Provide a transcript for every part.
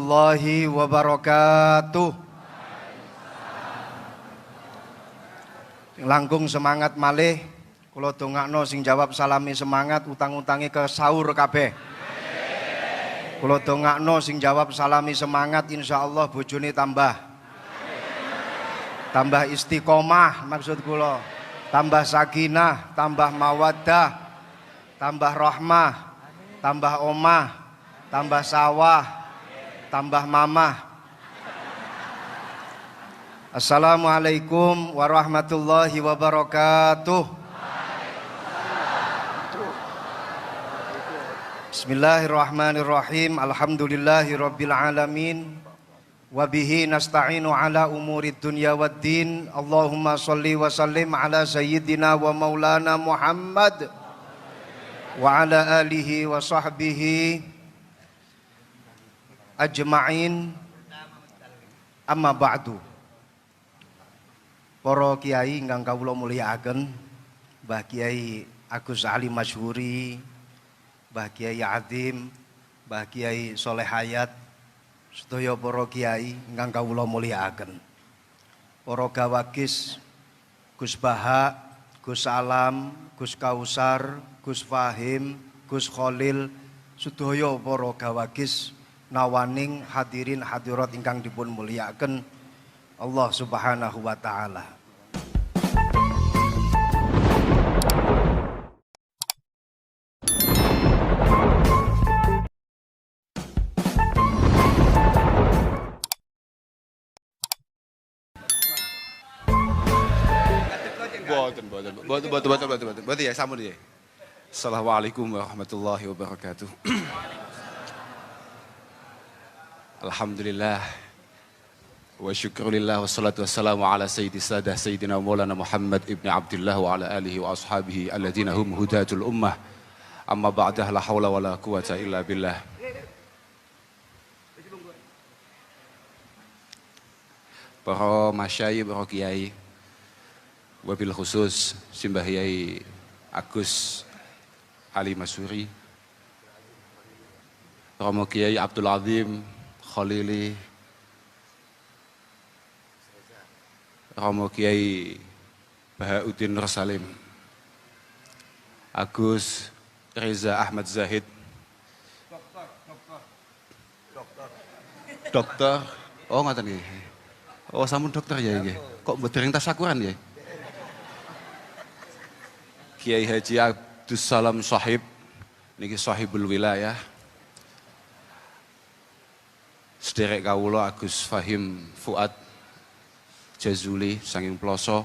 warahmatullahi wabarakatuh. Langkung semangat malih, kula dongakno sing jawab salami semangat utang-utangi ke sahur kabeh. Kula dongakno sing jawab salami semangat insyaallah bojone tambah istiqomah maksud kula, tambah sakinah, tambah mawaddah, tambah rahmah, tambah omah, tambah sawah, tambah mamah. Assalamualaikum warahmatullahi wabarakatuh. Bismillahirrahmanirrahim. Alhamdulillahirabbil alamin. Wa bihi nasta'inu ala umurid dunya waddin. Allahumma shalli wa sallim ala sayyidina wa maulana Muhammad wa ala alihi wa sahbihi ajma'in. Amma ba'du. Para kiai ingkang kawula mulyakaken, Mbah Kiai Agus Ali Masyhuri, Mbah Kiai Azim, Mbah Kiai Soleh Hayat, sedaya para kiai ingkang kawula mulyakaken. Para gawagis Gus Baha, Gus Alam, Gus Kausar, Gus Fahim, Gus Khalil, sedaya para gawagis nawaning hadirin hadirat ingkang dipun mulyakaken Allah Subhanahu wa taala. Boten ya sampun ya. Assalamualaikum warahmatullahi wabarakatuh. Alhamdulillah wa syukurillah wassalatu wassalamu ala sayyidina maulana Muhammad ibn Abdullah wa ala alihi wa ashabihi alladhina hum hudatul ummah. Amma ba'dah, la hawla wa la quwata illa billah. Para masyayikh, para kiai, wabil khusus Simbah Yai Agus Ali Masyhuri, Romo Kiai Abdul Azim Khalili, Romo Kiai Bahauddin Nur Salim, Agus Reza Ahmad Zahid, dokter, oh ngoten nggih. Oh sampun dokter ya nggih. Kok mboten tasakuran ya? Kiai Haji Abdus Salam Sahib, niki sahibul wilayah. Sederek kawula Agus Fahim Fuad Jazuli saking Ploso.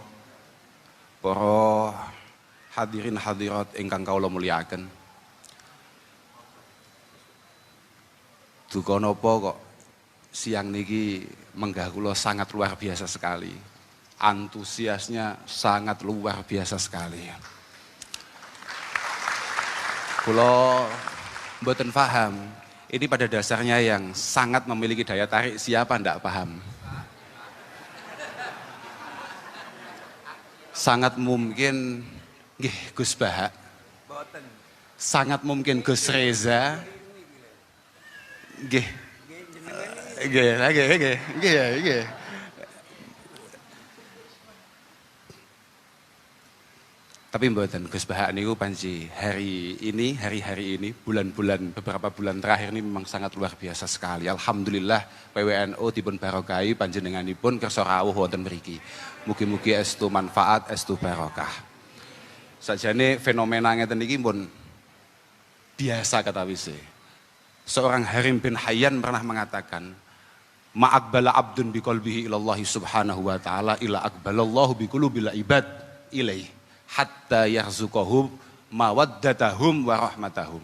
Para hadirin hadirat ingkang kawula mulyakaken. Duka napa kok siang niki menggah kula sangat luar biasa sekali. Antusiasnya sangat luar biasa sekali. Kula mboten paham, ini pada dasarnya yang sangat memiliki daya tarik siapa ndak paham. Sangat mungkin nggih Gus Baha, sangat mungkin Gus Reza, nggih, nggih. Tapi mboten Gus Baha niku panji hari ini, beberapa bulan terakhir ini memang sangat luar biasa sekali. Alhamdulillah PWNU dipun barokahi panjenenganipun kersa rawuh wonten mriki. Mugi-mugi estu manfaat, estu barokah. Sajane fenomena ngeten iki pun biasa kata wise. Seorang Harim bin Hayyan pernah mengatakan, "Ma'aqbala abdun biqalbihi ilallahi subhanahu wa ta'ala ila aqbalallahu biqulubil ibad ilaihi hatta yarzuqahum mawaddatahum wa rahmatahum."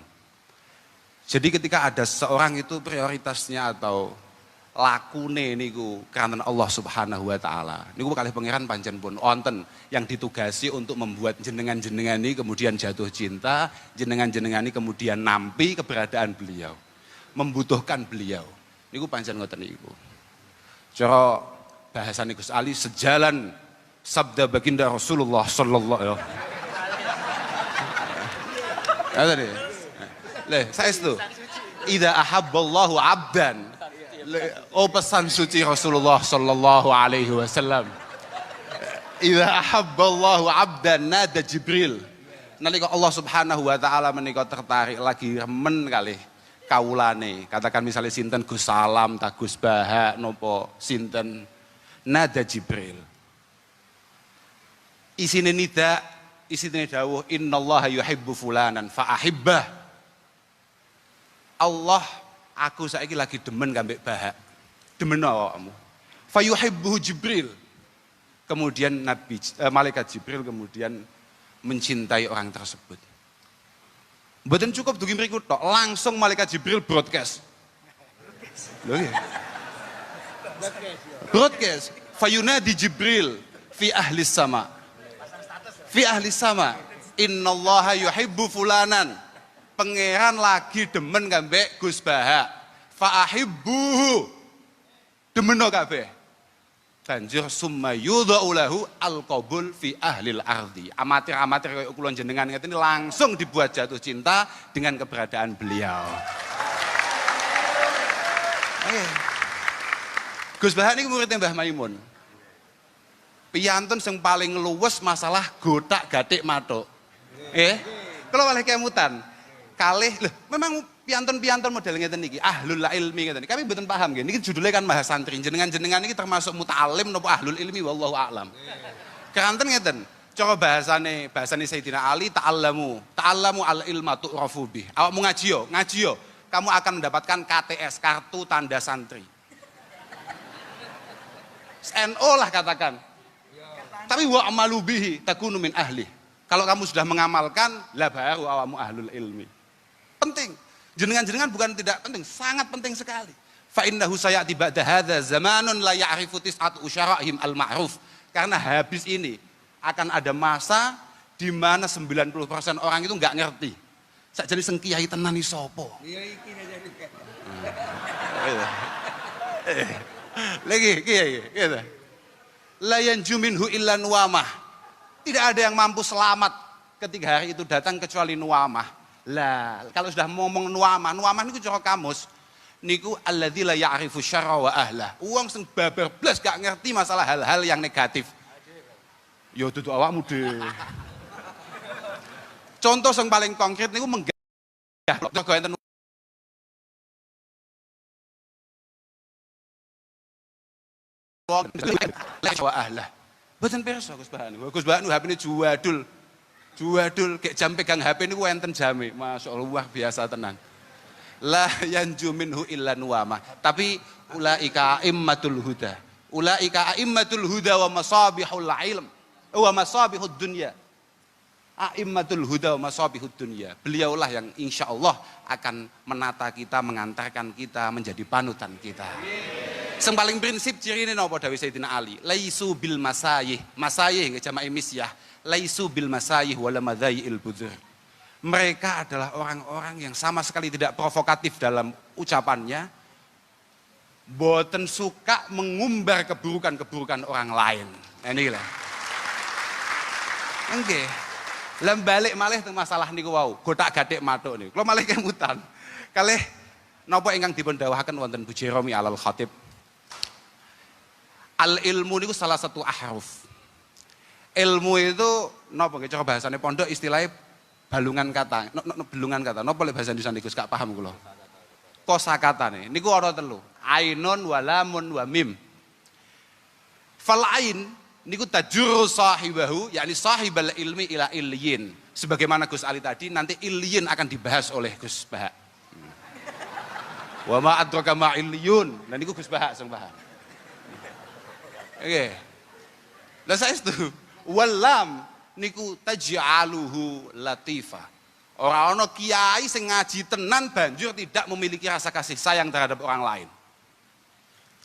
Jadi ketika ada seorang itu prioritasnya atau lakune niku karena Allah Subhanahu wa taala. Niku kalih pangeran pancen pun wonten yang ditugasi untuk membuat jenengan-jenengan ini kemudian jatuh cinta, jenengan-jenengan ini kemudian nampi keberadaan beliau, membutuhkan beliau. Niku pancen ngoten niku. Cara bahasane Gus Ali sejalan sabda baginda Rasulullah sallallahu alaihi wasallam. Saestu. Idza ahabballahu 'abdan Oh pesan suci Rasulullah sallallahu alaihi wasallam. Idza ahabballahu 'abdan nada Jibril. Nalika Allah Subhanahu wa taala menika tertarik lagi remen kalih kawulane. Katakan misalnya sinten Gus Salam, ta Gus Baha napa sinten nada Jibril. Isine nida, isine dawuh innallaha yuhibbu fulanan fa ahibbah. Allah, aku saiki lagi demen kambek Baha. Demen awakmu. Fa yuhibbu Jibril. Kemudian malaikat Jibril kemudian mencintai orang tersebut. Mboten cukup dugi mriku tok, langsung malaikat Jibril broadcast. Lho ya. Broadcast. Fayunadi Jibril fi ahli sama. Fi ahli sama. Innallaha yuhibbu fulanan. Pangeran lagi demen kambek Gus Baha. Fa ahibbuhu. Demeno kabeh. Banjur summa yudha'u lahu al-qabul fi ahlil ardi. Amatir-amatir kaya kula jenengan ngeten langsung dibuat jatuh cinta dengan keberadaan beliau. Gus Baha niku muridnya Mbah Maimun. Piyantun sing paling luwes masalah gotak-gatik matuk. Kula oleh kemutan. Kalih lho, memang piantun-piantun model ngeten niki, ahlul ilmi ngeten. Kami mboten paham nggih. Niki judulnya kan Maha Santri. Jenengan-jenengan niki termasuk muta'alim napa ahlul ilmi wallahu a'lam. Keranten ngeten. Cara bahasane Sayyidina Ali ta'allamu al ilma tu'rafu bih. Awakmu ngaji yo. Kamu akan mendapatkan KTS, kartu tanda santri. NO lah katakan. Tapi wa amalu bihi takunu min ahli. Kalau kamu sudah mengamalkan, lah baru awakmu ahlul ilmi. Penting. Jenengan-jenengan bukan tidak penting, sangat penting sekali. Fa innahu sayati ba'da hadza zamanun la ya'rifu tis'atu usyara'ihim al-ma'ruf. Karena habis ini akan ada masa di mana 90% orang itu enggak ngerti. Sakjane sing kiai tenan iki sapa? Iya iki lagi kiai gitu. La yanju minhu illa nuwamah. Tidak ada yang mampu selamat ketika hari itu datang kecuali nuwamah. Lah, kalau sudah ngomong nuwamah niku cara kamus niku alladzi la ya'rifu syarra wa ahlah. Wong sing babar blas gak ngerti masalah hal-hal yang negatif. Ya dudu awakmu dhewe. Contoh yang paling konkret niku menggah enten wa ahlah. Mboten pirsa Gus Bahan. Gus Bahan HP-ne juadul kayak jam pegang HP ini enten jame, masya Allah luar biasa tenan. La yanju minhu illa nuwamah. Tapi ulaika a'immatul huda. Ulaika a'immatul huda wa masabihul ilm. Wa masabihud dunya. A'immatul huda wa masabihud dunya. Beliaulah yang insya Allah akan menata kita, mengantarkan kita, menjadi panutan kita. Yang paling prinsip ciri ini napa dawuh Sayyidina Ali. Laisu bil masayih. Masayih nggih jama'i misyah. Laisu bil masayih wala madzail budzur. Mereka adalah orang-orang yang sama sekali tidak provokatif dalam ucapannya. Boten suka mengumbar keburukan-keburukan orang lain. Ini lah. Nggih. Lah balik malih teng masalah niku wau, gotak-gatik matuk niku. Kula malih kemutan. Kalih napa ingkang dipun dawuhaken wonten Bu Jeromi Alal Khatib. Al ilmu niku salah satu ahruf. Ilmu itu napa nggih cara bahasane pondok istilahnya balungan kata. Belungan kata. Napa lek bahasa Indonesia niku gak paham kula. Kosakatane niku ana telu. Ainun wa lamun wa mim. Fal ain niku tajurru sahibahu yakni sahibal ilmi ila illiyin. Sebagaimana Gus Ali tadi nanti illiyin akan dibahas oleh Gus Baha. Wa ma adraka ma illiyun. Nah niku Gus Baha sing paham. Oke. Lah saestu walam niku taj'aluhu latifa. Ora ana kiai sing ngaji tenan banjur tidak memiliki rasa kasih sayang terhadap orang lain.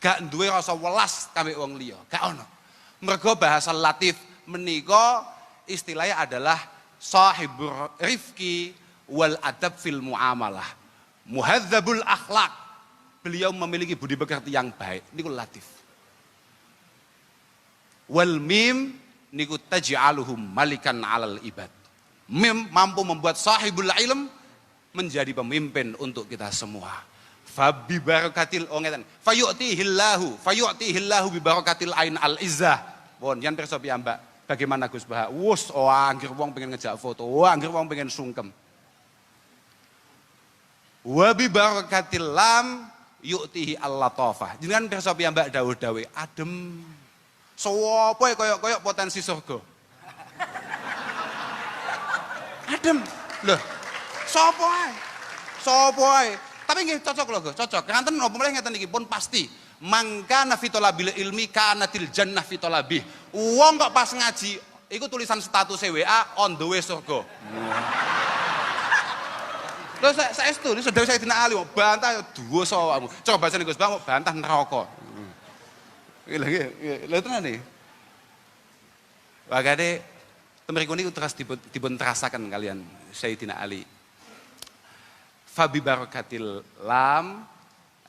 Gak duwe rasa welas kambek wong liya, gak ono. Mergo bahasa latif menika istilahnya adalah sahibur rifqi wal adab fil muamalah. Muhadzabul akhlak. Beliau memiliki budi pekerti yang baik. Niku latif. Wal mim niku taj'aluhum malikan 'alal ibad. Mim mampu membuat sahibul ilm menjadi pemimpin untuk kita semua. Fabi barakatil ngeten. Fayu'tihillahu bi barakatil ain al izzah. Pun yen pirsa piyambak. Bagaimana Gus Baha? Wus anggere wong pengen ngejak foto, anggere wong pengen sungkem. Wa bi barakatil lam yu'tihi al-latafah. Jenengan pirsa piyambak dawuh-dawuh adem. Sopo koyok potensi surga. Adem. Loh, Sopo ae. Tapi nggih cocok lho, Gus, cocok. Kanten napa meneh ngeten iki pun pasti. Mangkana fi talabil ilmi kanatil jannah fi talabih. Wong kok pas ngaji iku tulisan status WA on the way surga. Lho saestu sedaya Sayyidina Ali bantah dosa awakmu. Coba bahasane Gus Bang bantah neraka. Lha tenan iki. Wagane temriku niku terus dipun terasaken kalian Sayyidina Ali. Fabi barakatil lam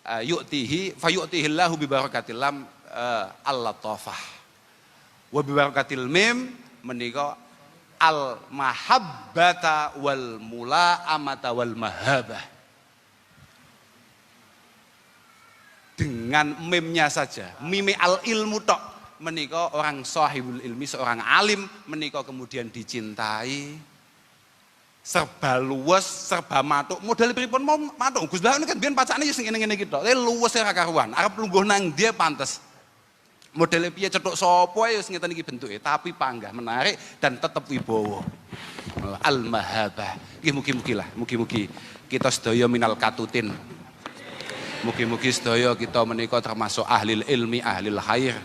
fayu'tihillahu bi barakatil lam al-latafah. Wa bi barakatil mim menika al mahabbata wal mula'amata wal mahabah. Dengan mimnya saja, mime al ilmu tok menika orang sahibul ilmi, seorang alim menika kemudian dicintai. Serba luwes, serba matuk, model pripun mau matuk. Gus Baha kan biyen pacane sing ngene-ngene iki tok. Luwes ora karuan, arep lungguh nang dia pantes. Modele piye cetuk sapa ya wis ngeten iki bentuke, tapi panggah menarik dan tetep wibawa. Al mahabah. Nggih mugi-mugi kita sedaya minal katutin. Mugi-mugi sedaya kita menika termasuk ahli ilmi, ahli khair.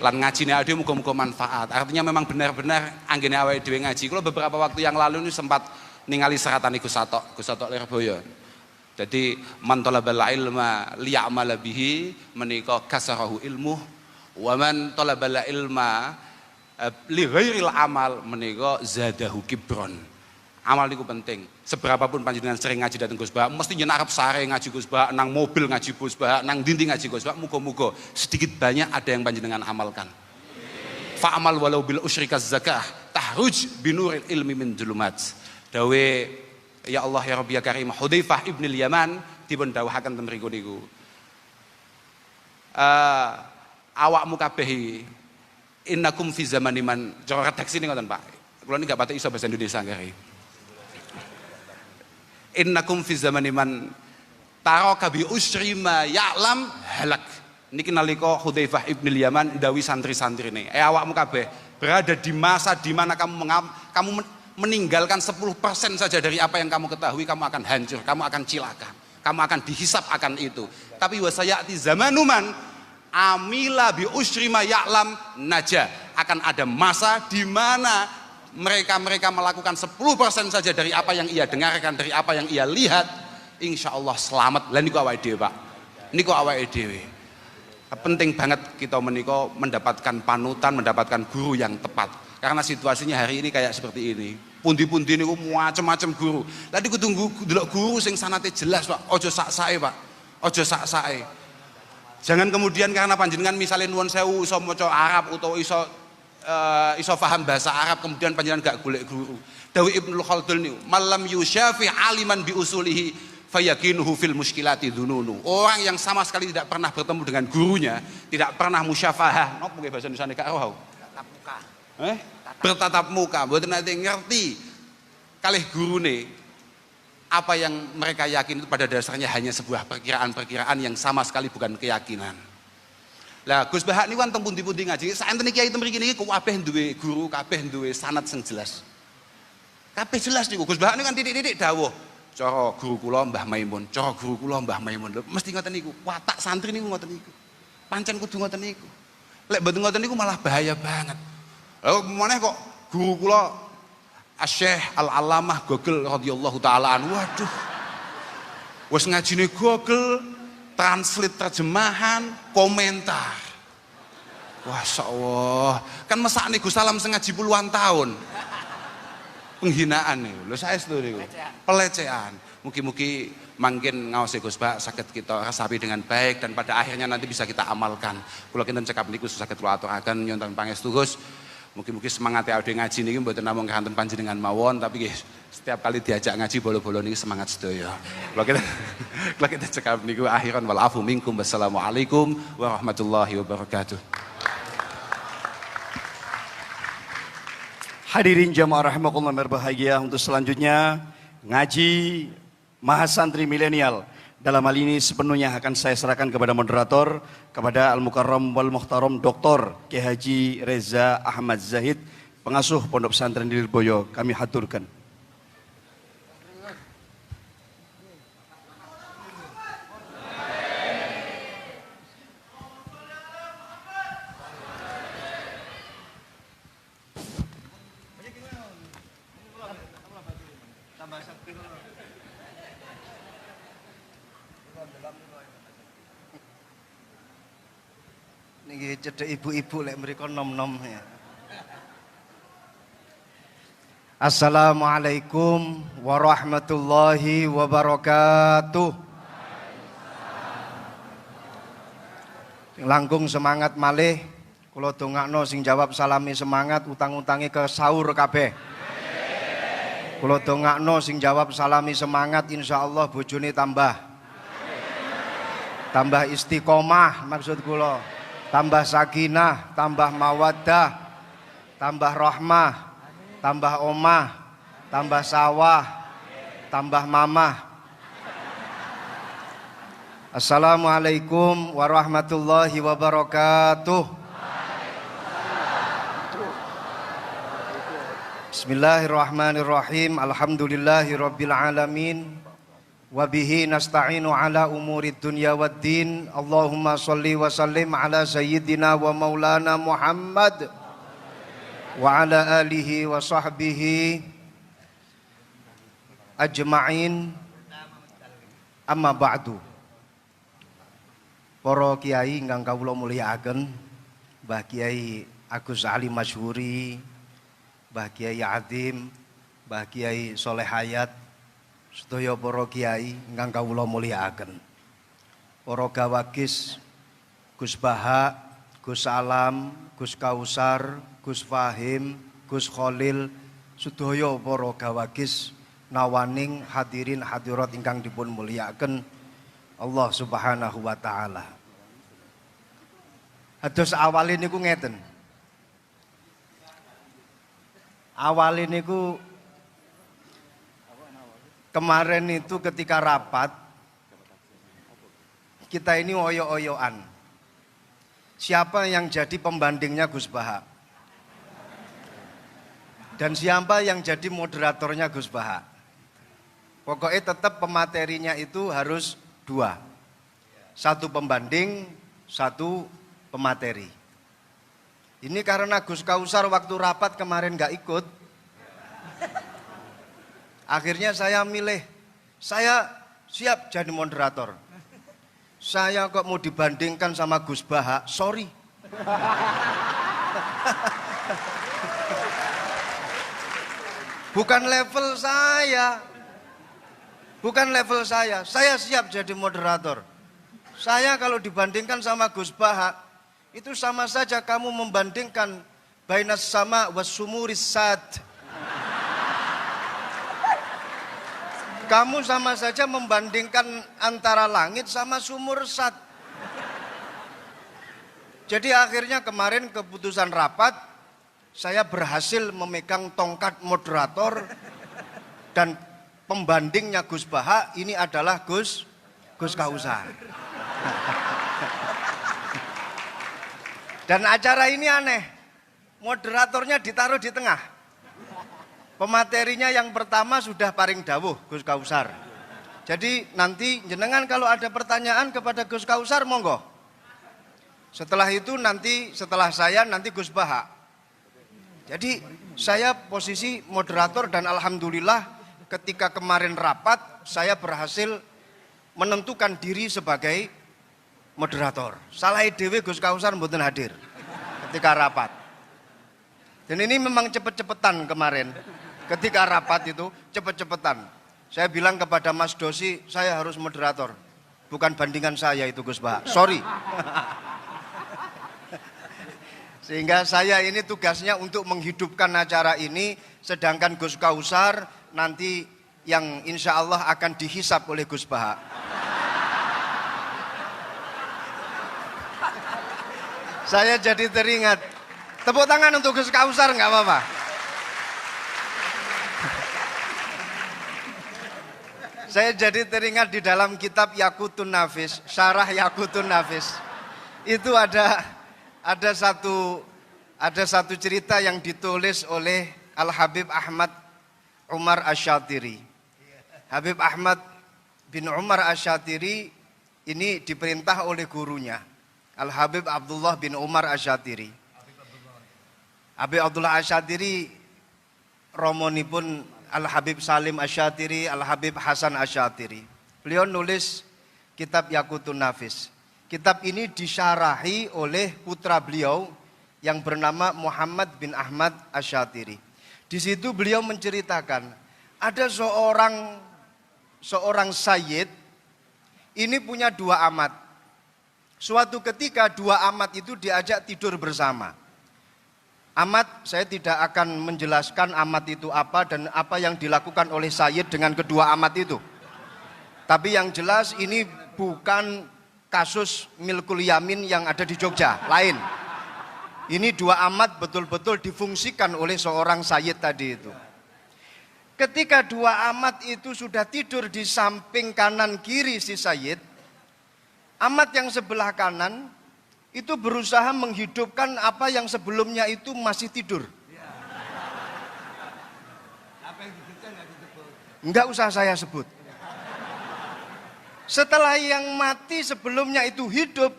Lan ngajine awake muga-muga manfaat. Artinya memang benar-benar anggene awake dhewe ngaji. Kula beberapa waktu yang lalu ini sempat ningali seratan Gus Satok Lirboyo. Jadi man talabal ilma liya'mala bihi menika kasarahu ilmuh wa man talabal ilma li ghairil amal menika zadahu kibron. Amal niku penting. Seberapapun panjenengan sering ngaji dateng Gus Baha, mesti nyen arep sare ngaji Gus Baha, nang mobil ngaji Gus Baha, nang dinding ngaji Gus Baha, muga-muga sedikit banyak ada yang panjenengan amalkan. Fa'amal walau bil usyrikaz zakah tahruj binuril ilmi min dzulumat. Dawe ya Allah ya Rabbi ya Karim Hudzaifah ibn al-Yaman dipun dawuhaken ten mriku niku. Awakmu kabeh innakum fi zamani man cara redaksi niku ngoten Pak. Kula niki gak pati iso bahasa Indonesia nggih. Innakum fi zamani man taraka bi usri ma ya'lam halak. Niki nalika Hudzaifah ibn al-Yaman ndawi santri-santrine. Awakmu kabeh berada di masa di mana kamu meninggalkan 10% saja dari apa yang kamu ketahui, kamu akan hancur, kamu akan cilaka, kamu akan dihisap akan itu. Tapi wasayati zamanuman amila bi usri ma ya'lam naja. Akan ada masa di mana mereka melakukan 10% saja dari apa yang ia dengarkan, dari apa yang ia lihat, insya Allah selamat. Lah niku awake dhewe Pak, niku awake dhewe. Penting banget kita menika mendapatkan panutan, mendapatkan guru yang tepat. Karena situasinya hari ini kayak seperti ini. Pundi-pundi niku macam-macam guru. Lah niku tunggu delok guru sing sanate jelas Pak. Ojo sak-sake Pak. Ojo sak-sake. Jangan kemudian karena panjenengan misalnya nuwun sewu iso maca Arab utawa iso paham bahasa Arab kemudian panjenengan gak golek guru. Dawuh Ibnu Khaldun niku, "Malam yusyafi aliman bi usulihi fayakinuhu fil muskilati dzununu." Orang yang sama sekali tidak pernah bertemu dengan gurunya, tidak pernah musyafahah. Napa nggih bahasa Indonesia gak roh? Tatap muka. Bertatap muka, mboten nate ngerti kalih gurune apa yang mereka yakin itu pada dasarnya hanya sebuah perkiraan-perkiraan yang sama sekali bukan keyakinan. Lah Gus Baha niku wonten pundi-pundi ngaji, saenten kiai mriki niki kabeh duwe guru, kabeh duwe sanad sing jelas. Kabeh jelas niku Gus Baha niku kan titik-titik dawuh. Cara guru kula Mbah Maimun, cara guru kula Mbah Maimun. Mesti ngoten niku. Watak santri niku ngoten niku. Pancen kudu ngoten niku. Lek mboten ngoten niku malah bahaya banget. Lalu mana kok guru kula Asy-Syaikh Al-Allamah Gogel radhiyallahu taala anhu. Waduh. Wis ngajine Gogel, translate terjemahan, komentar. Masya Allah. Kan mesakne Gus Salam sing ngaji puluhan tahun. Penghinaan nih. Lho saestu niku. Pelecehan. Mugi-mugi mangkin ngaos Gus Baha saged kita resapi dengan baik dan pada akhirnya nanti bisa kita amalkan. Kula kinten cekap niku saged kula aturaken nyuwun pangestu Gus. Mungkin-mungkin semangat ya udah ngaji niki mboten namung kanten panjenengan mawon tapi nggih setiap kali diajak ngaji bolo-bolo niki semangat sedaya. Kalau kita cekap niku akhiran wal afu minkum. Wassalamualaikum warahmatullahi wabarakatuh. Hadirin jamaah rahimakumullah berbahagia, untuk selanjutnya ngaji Mahasantri Milenial. Dalam hal ini sepenuhnya akan saya serahkan kepada moderator, kepada Al-Mukarram wal Muhtaram Dr. Kiai Haji Reza Ahmad Zahid, pengasuh Pondok Pesantren di Lirboyo. Kami haturkan. Niki cedek ibu-ibu lek mriko nom-nom ya. Assalamualaikum warahmatullahi wabarakatuh. Langkung semangat malih, kula dongakno sing jawab salami semangat, utang-utangi ke sahur kabeh. Kula dongakno sing jawab salami semangat, insyaallah bojone tambah istiqomah maksud kula. Tambah sakinah, tambah mawaddah, tambah rahmah, tambah omah, tambah sawah, tambah mamah. Assalamualaikum warahmatullahi wabarakatuh. Bismillahirrahmanirrahim. Alhamdulillahirabbil alamin. Wabihi nasta'inu ala umurid dunya waddin. Allahumma salli wa sallim ala sayyidina wa maulana Muhammad wa ala alihi wa sahbihi ajma'in. Amma ba'du. Para kiai ingkang kawula mulyakaken, Mbah Kiai Agus Ali Masyhuri, Mbah Kiai Adim, Mbah Kiai Soleh Hayat, sedaya para kiai ingkang kawula mulyakaken, para gawagis Gus Baha, Gus Alam, Gus Kausar, Gus Fahim, Gus Khalil, sedaya para gawagis nawaning hadirin hadirat ingkang dipun mulyakaken Allah Subhanahu wa taala. Ados awale niku ngeten. Awale niku kemarin itu ketika rapat, kita ini oyo-oyoan. Siapa yang jadi pembandingnya Gus Baha? Dan siapa yang jadi moderatornya Gus Baha? Pokoknya tetap pematerinya itu harus dua. Satu pembanding, satu pemateri. Ini karena Gus Kausar waktu rapat kemarin gak ikut. Akhirnya saya milih, saya siap jadi moderator. Saya kok mau dibandingkan sama Gus Baha, sorry. Bukan level saya. Bukan level saya siap jadi moderator. Saya kalau dibandingkan sama Gus Baha, itu sama saja kamu membandingkan bainas sama wasumuris sad. Kamu sama saja membandingkan antara langit sama sumur sad. Jadi akhirnya kemarin keputusan rapat, saya berhasil memegang tongkat moderator dan pembandingnya Gus Baha ini adalah Gus Kausar. Dan acara ini aneh, moderatornya ditaruh di tengah. Pematerinya yang pertama sudah paring dawuh Gus Kausar. Jadi nanti jenengan kalau ada pertanyaan kepada Gus Kausar monggo. Setelah itu nanti setelah saya nanti Gus Baha. Jadi saya posisi moderator dan alhamdulillah ketika kemarin rapat saya berhasil menentukan diri sebagai moderator. Salah dhewe Gus Kausar mboten hadir ketika rapat. Dan ini memang cepet-cepetan kemarin. Ketika rapat itu cepet-cepetan. Saya bilang kepada Mas Dosi, saya harus moderator. Bukan bandingan saya itu Gus Baha. Sorry. Sehingga saya ini tugasnya untuk menghidupkan acara ini, sedangkan Gus Kausar nanti yang insya Allah akan dihisap oleh Gus Baha. Saya jadi teringat. Tepuk tangan untuk Gus Kausar nggak apa-apa. Saya jadi teringat di dalam kitab Yaqutun Nafis, Syarah Yaqutun Nafis. Itu ada satu cerita yang ditulis oleh Al-Habib Ahmad Umar Asy-Syatiri. Habib Ahmad bin Umar Asy-Syatiri ini diperintah oleh gurunya, Al-Habib Abdullah bin Umar Asy-Syatiri. Habib Abdullah Asy-Syatiri romonipun Al-Habib Salim Asy-Syatiri, Al-Habib Hasan Asy-Syatiri. Beliau nulis kitab Yaqutun Nafis. Kitab ini disyarahi oleh putra beliau yang bernama Muhammad bin Ahmad Asy-Syatiri. Di situ beliau menceritakan ada seorang sayyid ini punya dua amat. Suatu ketika dua amat itu diajak tidur bersama. Amat, saya tidak akan menjelaskan amat itu apa dan apa yang dilakukan oleh sayyid dengan kedua amat itu. Tapi yang jelas ini bukan kasus milkul yamin yang ada di Jogja, lain. Ini dua amat betul-betul difungsikan oleh seorang sayyid tadi itu. Ketika dua amat itu sudah tidur di samping kanan kiri si sayyid, amat yang sebelah kanan itu berusaha menghidupkan apa yang sebelumnya itu masih tidur. Enggak usah saya sebut. Setelah yang mati sebelumnya itu hidup,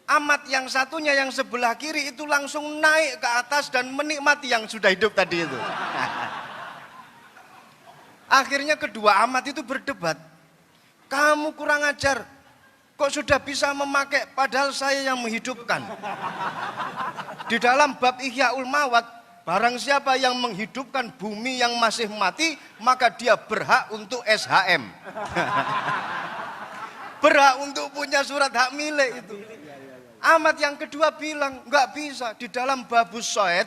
amat yang satunya yang sebelah kiri itu langsung naik ke atas dan menikmati yang sudah hidup tadi itu. Akhirnya kedua amat itu berdebat. Kamu kurang ajar. Kok sudah bisa memakai padahal saya yang menghidupkan. Di dalam bab Ihyaul Mawat, barang siapa yang menghidupkan bumi yang masih mati, maka dia berhak untuk SHM. Berhak untuk punya surat hak milik itu. Amat yang kedua bilang, enggak bisa. Di dalam Babus Soed,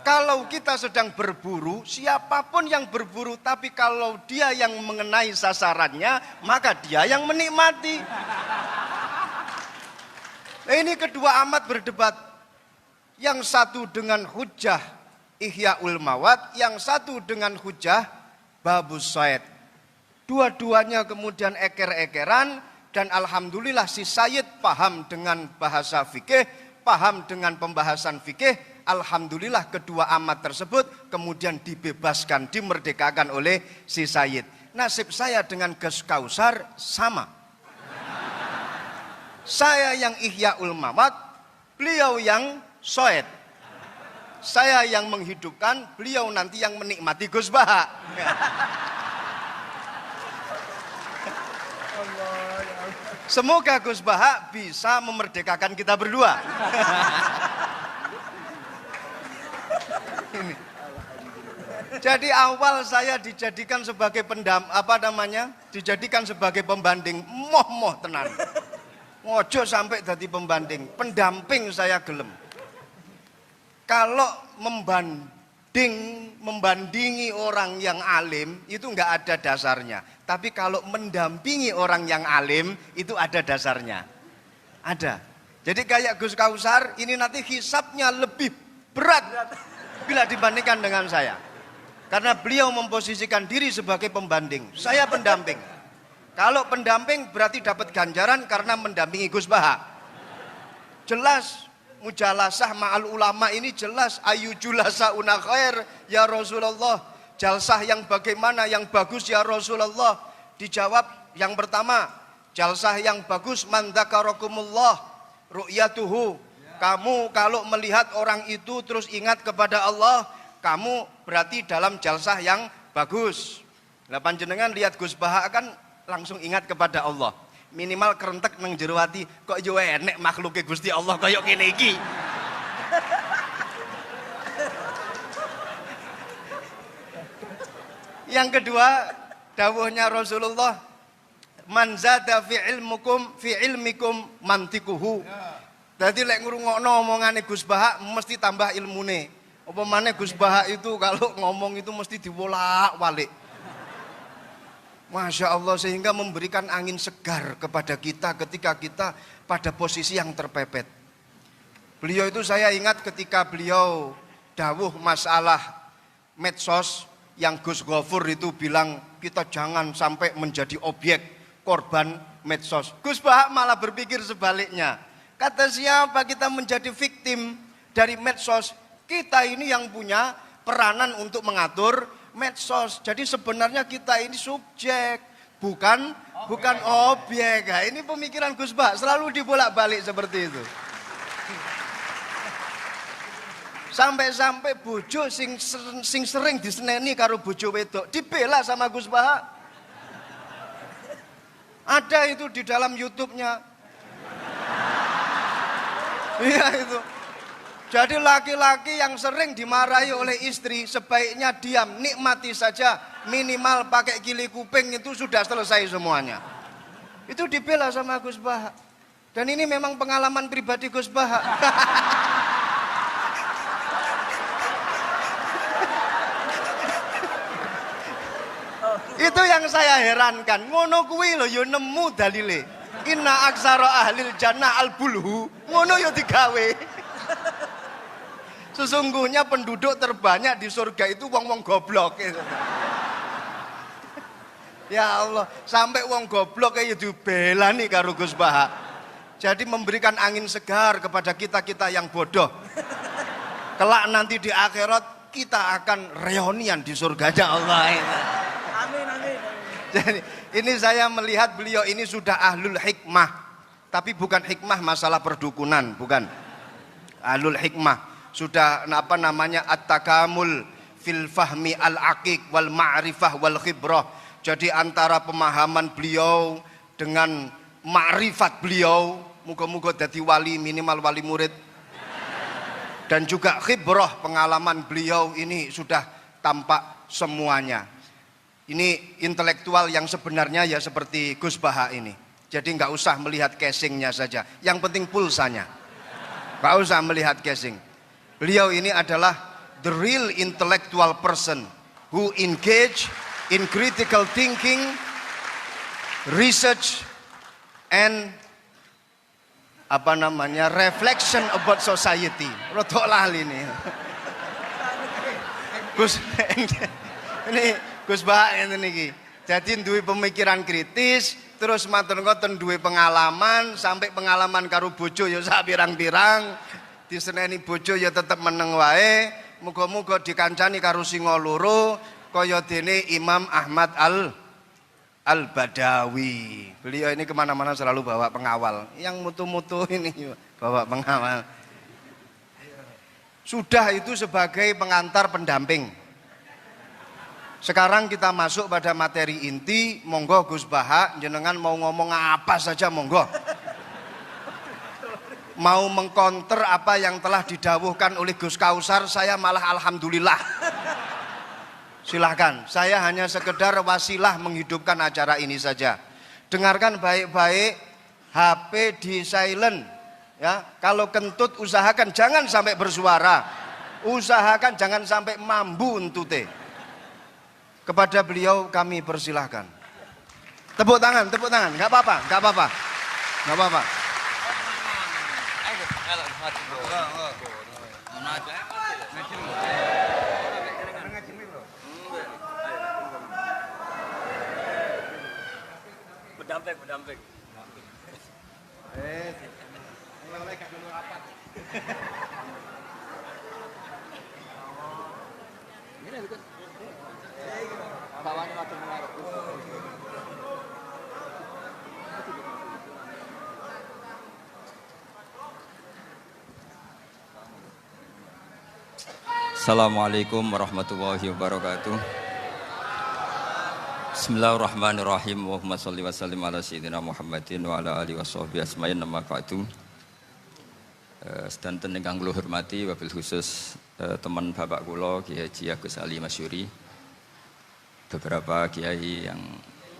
kalau kita sedang berburu, siapapun yang berburu, tapi kalau dia yang mengenai sasarannya, maka dia yang menikmati. Nah, ini kedua amat berdebat. Yang satu dengan hujah Ihyaul Mawat, yang satu dengan hujah Babus Soed. Dua-duanya kemudian eker-ekeran, dan alhamdulillah si Sayyid paham dengan bahasa fikih, paham dengan pembahasan fikih. Alhamdulillah kedua amat tersebut kemudian dibebaskan, dimerdekakan oleh si Sayyid. Nasib saya dengan Gus Kausar sama. Saya yang Ihyaul Mawat, beliau yang Soed. Saya yang menghidupkan, beliau nanti yang menikmati Gus Baha. Semoga Gus Baha bisa memerdekakan kita berdua. Jadi awal saya dijadikan sebagai dijadikan sebagai pembanding, moh tenan. Ngojo sampai jadi pembanding, pendamping saya gelem. Kalau membandingi orang yang alim itu enggak ada dasarnya. Tapi kalau mendampingi orang yang alim itu ada dasarnya. Ada. Jadi kayak Gus Kausar ini nanti hisabnya lebih berat bila dibandingkan dengan saya. Karena beliau memposisikan diri sebagai pembanding. Saya pendamping. Kalau pendamping berarti dapat ganjaran karena mendampingi Gus Baha. Jelas mujalasah ma'al ulama ini jelas ayu julasauna khair ya Rasulullah. Jalsah yang bagaimana yang bagus ya Rasulullah? Dijawab yang pertama, jalsah yang bagus man dzakarakumullah ru'yatuhu. Kamu kalau melihat orang itu terus ingat kepada Allah, kamu berarti dalam jalsah yang bagus. Lah panjenengan lihat Gus Baha kan langsung ingat kepada Allah. Minimal kerentek nang jero ati, kok yo enek makhluke Gusti Allah kaya kene iki. Yang kedua, dawuhnya Rasulullah, man zada fi ilmikum mantiquhu. Dadi lek ngrungokno omongane Gus Bahak mesti tambah ilmune. Apa maneh Gus Bahak itu kalau ngomong itu mesti diwolak-walik. Masya Allah, sehingga memberikan angin segar kepada kita ketika kita pada posisi yang terpepet. Beliau itu saya ingat ketika beliau dawuh masalah medsos yang Gus Gofur itu bilang kita jangan sampai menjadi objek korban medsos. Gus Bahak malah berpikir sebaliknya. Kata siapa kita menjadi victim dari medsos? Kita ini yang punya peranan untuk mengatur medsos. Jadi sebenarnya kita ini subjek, bukan objek. Nah, ini pemikiran Gus Bahak selalu dibolak-balik seperti itu. Sampai-sampai bojo sing sering diseneni karo bojo wedok dibela sama Gus Bahak. Ada itu di dalam YouTube-nya. Iya itu. Jadi laki-laki yang sering dimarahi oleh istri sebaiknya diam, nikmati saja, minimal pakai gili kuping itu sudah selesai semuanya. Itu dibela sama Gus Bahak. Dan ini memang pengalaman pribadi Gus Bahak. Itu yang saya herankan. Ngono kuwi lho ya nemu dalile. Inna aksara ahlil jannah al-bulhu. Ngono ya digawe. Sesungguhnya penduduk terbanyak di surga itu wong-wong goblok. Ya Allah, sampai wong goblok ya dibelani karo Gus Bahak. Jadi memberikan angin segar kepada kita-kita yang bodoh. Kelak nanti di akhirat kita akan reunian di surganya Allah. Amin, amin. Jadi ini saya melihat beliau ini sudah ahlul hikmah. Tapi bukan hikmah masalah perdukunan, bukan. Ahlul hikmah. Sudah apa namanya at-takamul fil fahmi al-aqiq wal ma'rifah wal khibrah. Jadi antara pemahaman beliau dengan ma'rifat beliau, muga-muga dadi wali, minimal wali murid. Dan juga khibrah, pengalaman beliau ini sudah tampak semuanya. Ini intelektual yang sebenarnya ya seperti Gus Bahak ini. Jadi nggak usah melihat casingnya saja, yang penting pulsanya. Nggak usah melihat casing. Beliau ini adalah the real intellectual person who engage in critical thinking, research, and reflection about society. Rodok lali ini. Ini Gus Bahak ngene iki. Jadi duwe pemikiran kritis, terus matur ngoten duwe pengalaman, sampai pengalaman karo bojo ya sak pirang-pirang. Diseneni bojo ya tetep meneng wae. Muga-muga dikancani karo singa loro kaya dene Imam Ahmad Al-Badawi. Beliau ini kemana-mana selalu bawa pengawal. Yang mutu-mutu ini bawa pengawal. Sudah itu sebagai pengantar pendamping. Sekarang kita masuk pada materi inti. Monggo Gus Bahak, jenengan mau ngomong apa saja monggo. Mau mengkonter apa yang telah didawuhkan oleh Gus Kausar, saya malah alhamdulillah. Silahkan, saya hanya sekedar wasilah menghidupkan acara ini saja. Dengarkan baik-baik, HP di silent. Ya, kalau kentut usahakan jangan sampai bersuara. Usahakan jangan sampai mambu entute. Kepada beliau kami persilahkan. Tepuk tangan, nggak apa-apa, nggak apa-apa, nggak apa-apa. Berdamping. Assalamualaikum warahmatullahi wabarakatuh. Bismillahirrahmanirrahim. Allahumma sholli wa sallim ala sayyidina Muhammadin wa ala alihi washabbihi asma'in amma ba'du. Sedanten ingkang kula hormati wabil khusus teman bapak kula Kiai Haji Agus Ali Masyuri. Beberapa kiai yang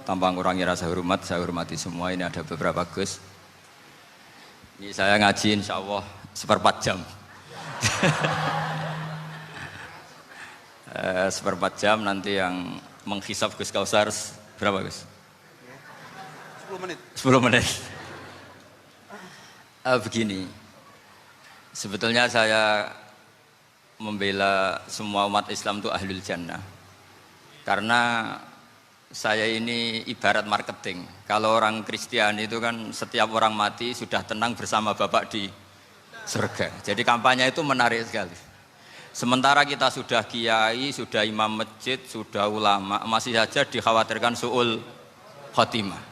tanpa mengurangi rasa hormat, saya hormati semua. Ini ada beberapa Gus Ini saya ngaji insya Allah 1/4 jam. 1/4 jam nanti yang menghisap Gus Kausar berapa Gus? 10 menit. 10 menit. Begini, sebetulnya saya membela semua umat Islam itu ahlul jannah. Karena saya ini ibarat marketing. Kalau orang Kristiani itu kan setiap orang mati sudah tenang bersama Bapak di surga. Jadi kampanye itu menarik sekali. Sementara kita sudah kiai, sudah imam masjid, sudah ulama, masih saja dikhawatirkan su'ul khotimah.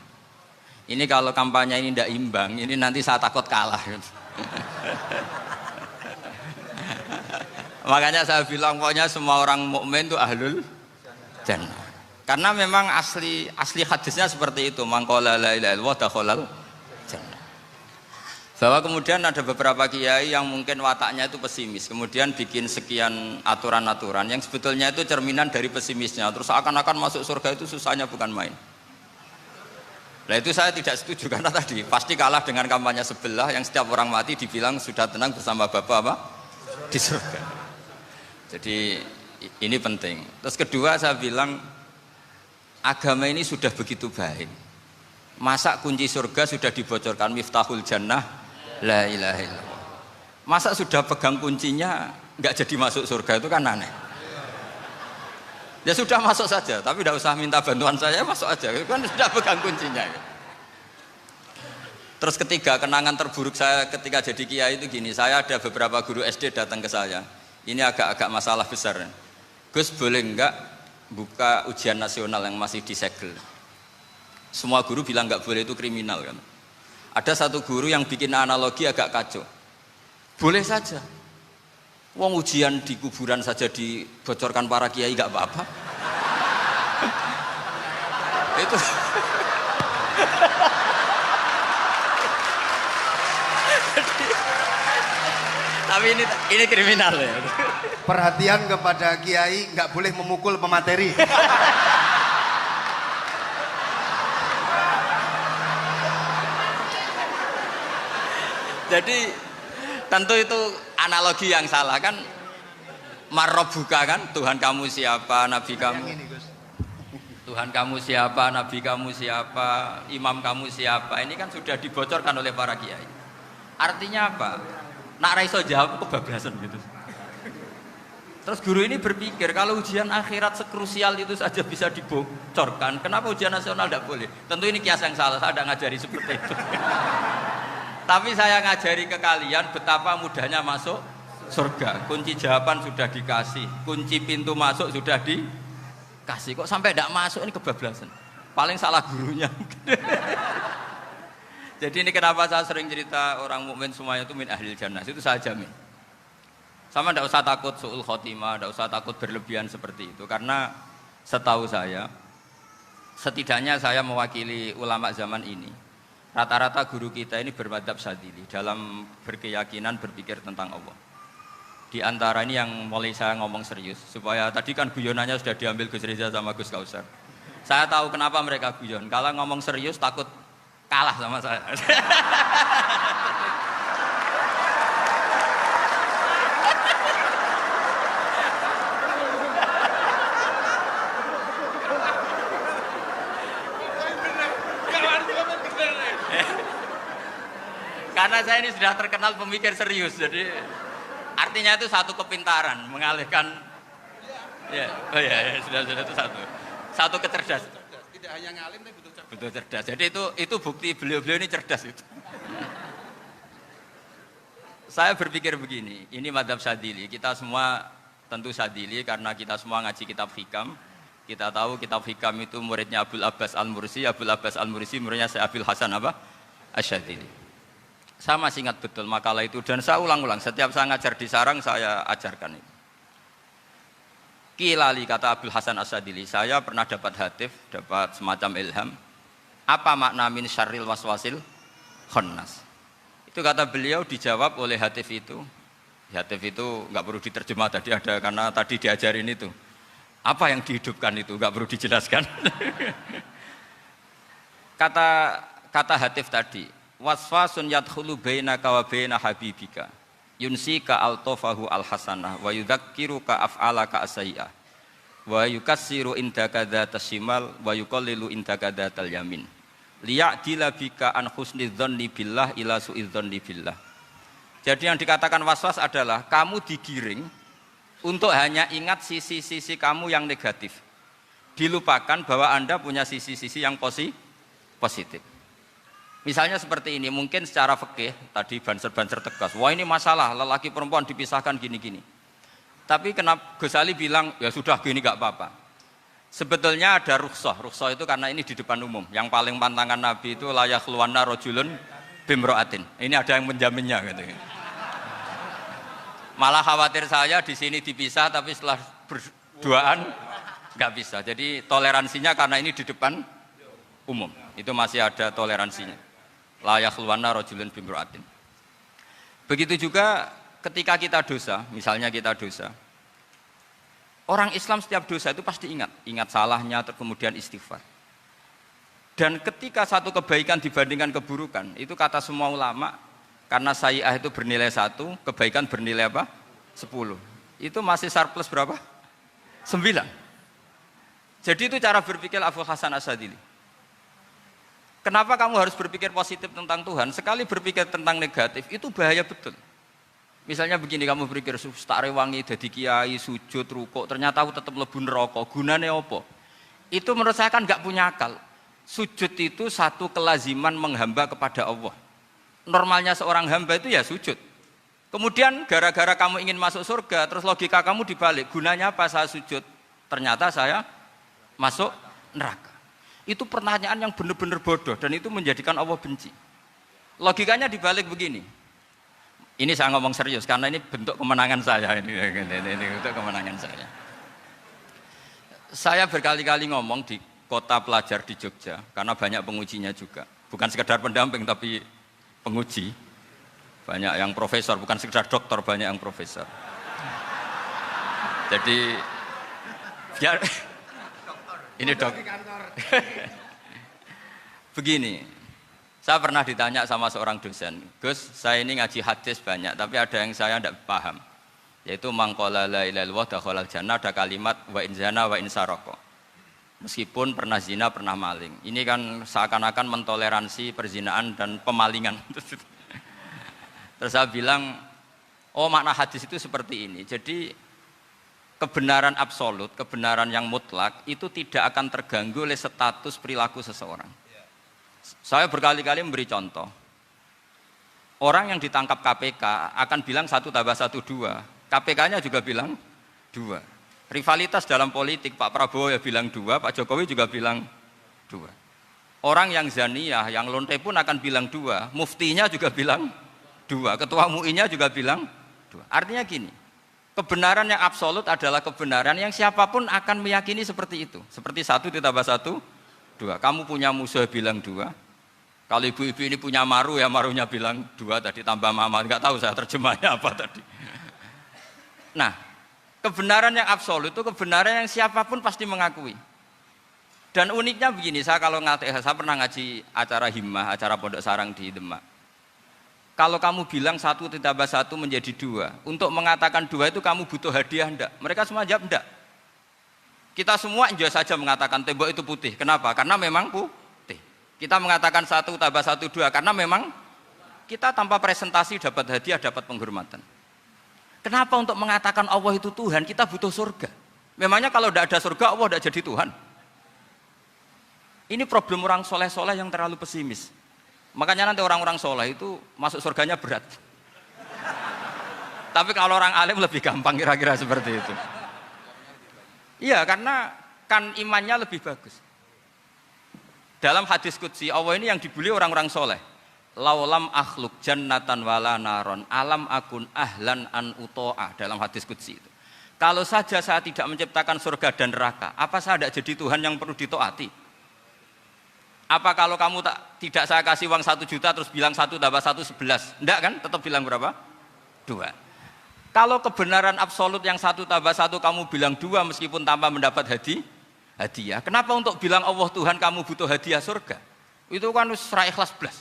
Ini kalau kampanye ini tidak imbang, ini nanti saya takut kalah. Makanya saya bilang pokoknya semua orang mukmin itu ahlul jannah. Karena memang asli hadisnya seperti itu, mangqala la ilaha illallah dakhalal jannah. Bahwa kemudian ada beberapa kiai yang mungkin wataknya itu pesimis, kemudian bikin sekian aturan-aturan yang sebetulnya itu cerminan dari pesimisnya, terus akan-akan masuk surga itu susahnya bukan main. Nah itu saya tidak setuju karena tadi pasti kalah dengan kampanye sebelah yang setiap orang mati dibilang sudah tenang bersama Bapak apa? Di surga. Jadi ini penting. Terus kedua saya bilang agama ini sudah begitu baik. Masa kunci surga sudah dibocorkan miftahul jannah la ilaha illallah. Masa sudah pegang kuncinya nggak jadi masuk surga itu kan aneh. Ya sudah masuk saja, tapi tidak usah minta bantuan saya, masuk aja. Kan sudah pegang kuncinya. Terus ketiga, kenangan terburuk saya ketika jadi kiai itu gini, saya ada beberapa guru SD datang ke saya. Ini agak-agak masalah besar. Gus boleh enggak buka ujian nasional yang masih disegel? Semua guru bilang enggak boleh, itu kriminal kan. Ada satu guru yang bikin analogi agak kacau. Boleh saja. Wong ujian di kuburan saja dibocorkan para kiai enggak apa-apa. Itu tapi ini kriminal ya. Perhatian kepada kiai, nggak boleh memukul pemateri. Jadi tentu itu analogi yang salah kan. Marrobuka kan, Tuhan kamu siapa, Nabi kamu. Tuhan kamu siapa, Nabi kamu siapa, imam kamu siapa. Ini kan sudah dibocorkan oleh para kiai. Artinya apa? Nak raiso jawab kebablasan gitu. Terus guru ini berpikir kalau ujian akhirat sekrusial itu saja bisa dibocorkan, kenapa ujian nasional tidak boleh? Tentu ini kias yang salah, saya tidak ngajari seperti itu. Tapi saya ngajari ke kalian betapa mudahnya masuk surga. Kunci jawaban sudah dikasih, kunci pintu masuk sudah dikasih. Kok sampai tidak masuk, ini kebablasan. Paling salah gurunya. Jadi ini kenapa saya sering cerita orang mukmin semuanya itu min ahlil jannah, itu saya jamin. Sama tidak usah takut su'ul khotimah, tidak usah takut berlebihan seperti itu. Karena setahu saya, setidaknya saya mewakili ulama zaman ini. Rata-rata guru kita ini bermadzhab Syadzili dalam berkeyakinan berpikir tentang Allah. Di antara ini yang mulai saya ngomong serius, supaya tadi kan guyonannya sudah diambil Gus Reza sama Gus Kausar. Saya tahu kenapa mereka guyon. Kalau ngomong serius takut kalah sama saya. Karena saya ini sudah terkenal pemikir serius, jadi artinya itu satu kepintaran mengalihkan. Ya, oh ya, sudah itu satu kecerdasan. Tidak hanya ngalim tapi butuh cerdas. Betul cerdas. Jadi itu bukti beliau-beliau ini cerdas itu. Saya berpikir begini, ini madzhab Syadzili. Kita semua tentu Syadzili karena kita semua ngaji kitab hikam. Kita tahu kitab hikam itu muridnya Abul Abbas Al-Mursi. Abul Abbas Al-Mursi muridnya Syekh Abil Hasan apa? Asy-Syadzili. Saya masih ingat betul makalah itu dan saya ulang-ulang. Setiap saya ngajar di sarang saya ajarkan itu. Kilali kata Abul Hasan Asy-Syadzili, saya pernah dapat hatif, dapat semacam ilham. Apa makna min syarril waswasil khannas? Itu kata beliau dijawab oleh hatif itu. Hatif itu nggak perlu diterjemah tadi ada karena tadi diajarin itu. Apa yang dihidupkan itu nggak perlu dijelaskan. Kata hatif tadi, waswasun yadkhulu bainaka wa baina habibika yunsika altofahu alhasanah wa yudzakiruka af'alaka asyi'ah wa yukassiru indaka dzatas shimal wa yuqallilu indaka dzatal yamin liya'dila bika an husni dzanni billah ila su'i dzanni billah. Jadi yang dikatakan waswas adalah kamu digiring untuk hanya ingat sisi-sisi kamu yang negatif, dilupakan bahwa Anda punya sisi-sisi yang positif. Misalnya seperti ini, mungkin secara fikih tadi banser-banser tegas, wah ini masalah lelaki perempuan dipisahkan gini-gini. Tapi kenapa Gus Ali bilang ya sudah gini gak apa-apa. Sebetulnya ada rukhsah itu karena ini di depan umum. Yang paling pantangan Nabi itu la yakhluwanna rajulun bimra'atin. Ini ada yang menjaminnya gitu. Malah khawatir saya di sini dipisah tapi setelah berduaan nggak bisa. Jadi toleransinya karena ini di depan umum. Itu masih ada toleransinya. La yakhluwanna rajulun bimra'atin. Begitu juga ketika kita dosa, misalnya kita dosa. Orang Islam setiap dosa itu pasti ingat salahnya, kemudian istighfar. Dan ketika satu kebaikan dibandingkan keburukan, itu kata semua ulama, karena sayyi'ah itu bernilai 1, kebaikan bernilai apa? 10. Itu masih surplus berapa? 9. Jadi itu cara berpikir Abu Hasan Asyadzili. Kenapa kamu harus berpikir positif tentang Tuhan? Sekali berpikir tentang negatif, itu bahaya betul. Misalnya begini, kamu berpikir, tak rewangi, jadi kiai, sujud, rukuk, ternyata aku tetap lebu neraka, gunanya apa? Itu menurut saya kan nggak punya akal. Sujud itu satu kelaziman menghamba kepada Allah. Normalnya seorang hamba itu ya sujud. Kemudian gara-gara kamu ingin masuk surga, terus logika kamu dibalik, gunanya apa saya sujud? Ternyata saya masuk neraka. Itu pertanyaan yang benar-benar bodoh dan itu menjadikan Allah benci. Logikanya dibalik begini. Ini saya ngomong serius karena ini bentuk kemenangan saya ini bentuk kemenangan saya. Saya berkali-kali ngomong di kota pelajar di Jogja karena banyak pengujinya juga. Bukan sekedar pendamping tapi penguji. Banyak yang profesor, bukan sekedar dokter, banyak yang profesor. Jadi biar ini dok. Begini, saya pernah ditanya sama seorang dosen, Gus, saya ini ngaji hadis banyak, tapi ada yang saya tidak paham, yaitu mangqala la ilaha illallah dakhalal jannah, ada kalimat wa in zana wa in saraka. Meskipun pernah zina, pernah maling. Ini kan seakan-akan mentoleransi perzinaan dan pemalingan. Terus saya bilang, oh makna hadis itu seperti ini. Jadi kebenaran absolut, kebenaran yang mutlak itu tidak akan terganggu oleh status perilaku seseorang. Saya berkali-kali memberi contoh. Orang yang ditangkap KPK akan bilang 1 tambah 1 2. KPK-nya juga bilang 2. Rivalitas dalam politik, Pak Prabowo ya bilang 2, Pak Jokowi juga bilang 2. Orang yang zaniyah, yang lonte pun akan bilang 2. Muftinya juga bilang 2. Ketua MUI-nya juga bilang 2. Artinya gini. Kebenaran yang absolut adalah kebenaran yang siapapun akan meyakini seperti itu. Seperti 1 ditambah 1, 2. Kamu punya musuh bilang 2. Kalau ibu-ibu ini punya maru ya marunya bilang 2 tadi tambah mama. Enggak tahu saya terjemahnya apa tadi. Nah, kebenaran yang absolut itu kebenaran yang siapapun pasti mengakui. Dan uniknya begini, saya pernah ngaji acara himmah, acara pondok sarang di Demak. Kalau kamu bilang 1 ditambah 1 menjadi 2, untuk mengatakan 2 itu kamu butuh hadiah enggak? Mereka semua jawab enggak. Kita semua enjoy saja mengatakan tembok itu putih. Kenapa? Karena memang putih. Kita mengatakan 1 tambah 1 2 karena memang kita tanpa presentasi dapat hadiah, dapat penghormatan. Kenapa untuk mengatakan Allah itu Tuhan kita butuh surga? Memangnya kalau tidak ada surga Allah tidak jadi Tuhan? Ini problem orang soleh-soleh yang terlalu pesimis. Makanya nanti orang-orang soleh itu masuk surganya berat. Tapi kalau orang alim lebih gampang kira-kira seperti itu. Iya, karena kan imannya lebih bagus. Dalam hadis qudsi, Allah ini yang dibuli orang-orang soleh. Laulam akhluk jannatan wala naron alam akun ahlan an uto'ah. Dalam hadis qudsi itu. Kalau saja saya tidak menciptakan surga dan neraka, apa saya tidak jadi Tuhan yang perlu ditaati? Apa kalau kamu tidak saya kasih uang 1 juta terus bilang 1 tambah 1 11? Enggak kan? Tetap bilang berapa? 2. Kalau kebenaran absolut yang 1 tambah 1 kamu bilang 2 meskipun tanpa mendapat hadiah. Kenapa untuk bilang Allah Tuhan kamu butuh hadiah surga? Itu kan ra ikhlas blas.